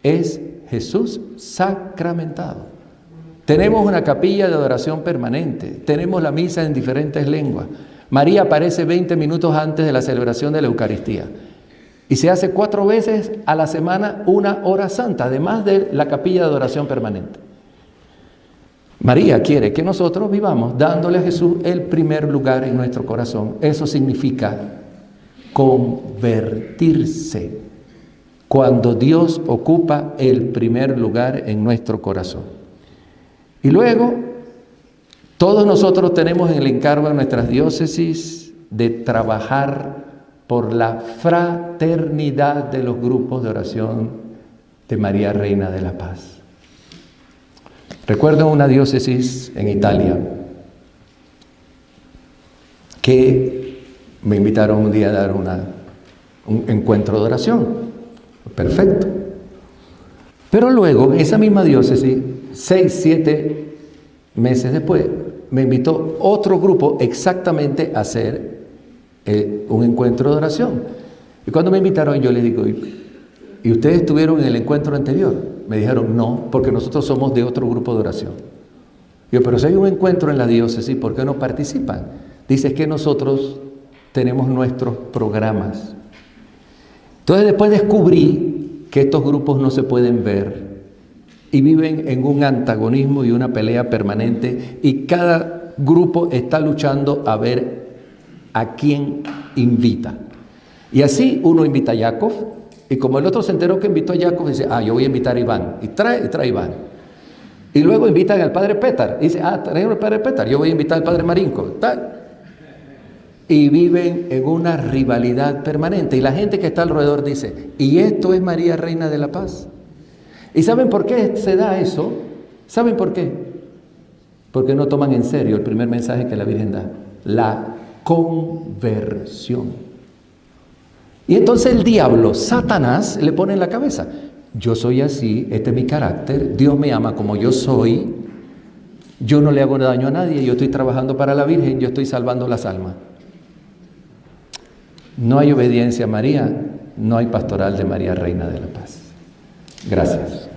A: es Jesús sacramentado. Tenemos una capilla de adoración permanente, tenemos la misa en diferentes lenguas. María aparece 20 minutos antes de la celebración de la Eucaristía. Y se hace 4 veces a la semana una hora santa, además de la capilla de adoración permanente. María quiere que nosotros vivamos dándole a Jesús el primer lugar en nuestro corazón. Eso significa convertirse, cuando Dios ocupa el primer lugar en nuestro corazón. Y luego, todos nosotros tenemos el encargo en nuestras diócesis de trabajar por la fraternidad de los grupos de oración de María Reina de la Paz. Recuerdo una diócesis en Italia que me invitaron un día a dar un encuentro de oración. Perfecto. Pero luego, esa misma diócesis, 6, 7 meses después, me invitó otro grupo exactamente a hacer un encuentro de oración. Y cuando me invitaron, yo les digo: ¿y ustedes estuvieron en el encuentro anterior? Me dijeron: no, porque nosotros somos de otro grupo de oración. Yo: pero si hay un encuentro en la diócesis, ¿por qué no participan? Dice: es que nosotros tenemos nuestros programas. Entonces después descubrí que estos grupos no se pueden ver y viven en un antagonismo y una pelea permanente, y cada grupo está luchando a ver a quién invita. Y así uno invita a Yakov, y como el otro se enteró que invitó a Yakov, dice: yo voy a invitar a Iván, y trae a Iván. Y luego invitan al padre Pétar, y dice: trae al padre Pétar, yo voy a invitar al padre Marinko, tal. Y viven en una rivalidad permanente, y la gente que está alrededor dice: ¿y esto es María Reina de la Paz? ¿Y saben por qué se da eso? ¿Saben por qué? Porque no toman en serio el primer mensaje que la Virgen da: la conversión. Y entonces el diablo, Satanás, le pone en la cabeza: yo soy así, este es mi carácter, Dios me ama como yo soy, yo no le hago daño a nadie, yo estoy trabajando para la Virgen, yo estoy salvando las almas. No hay obediencia a María, no hay pastoral de María Reina de la Paz. Gracias.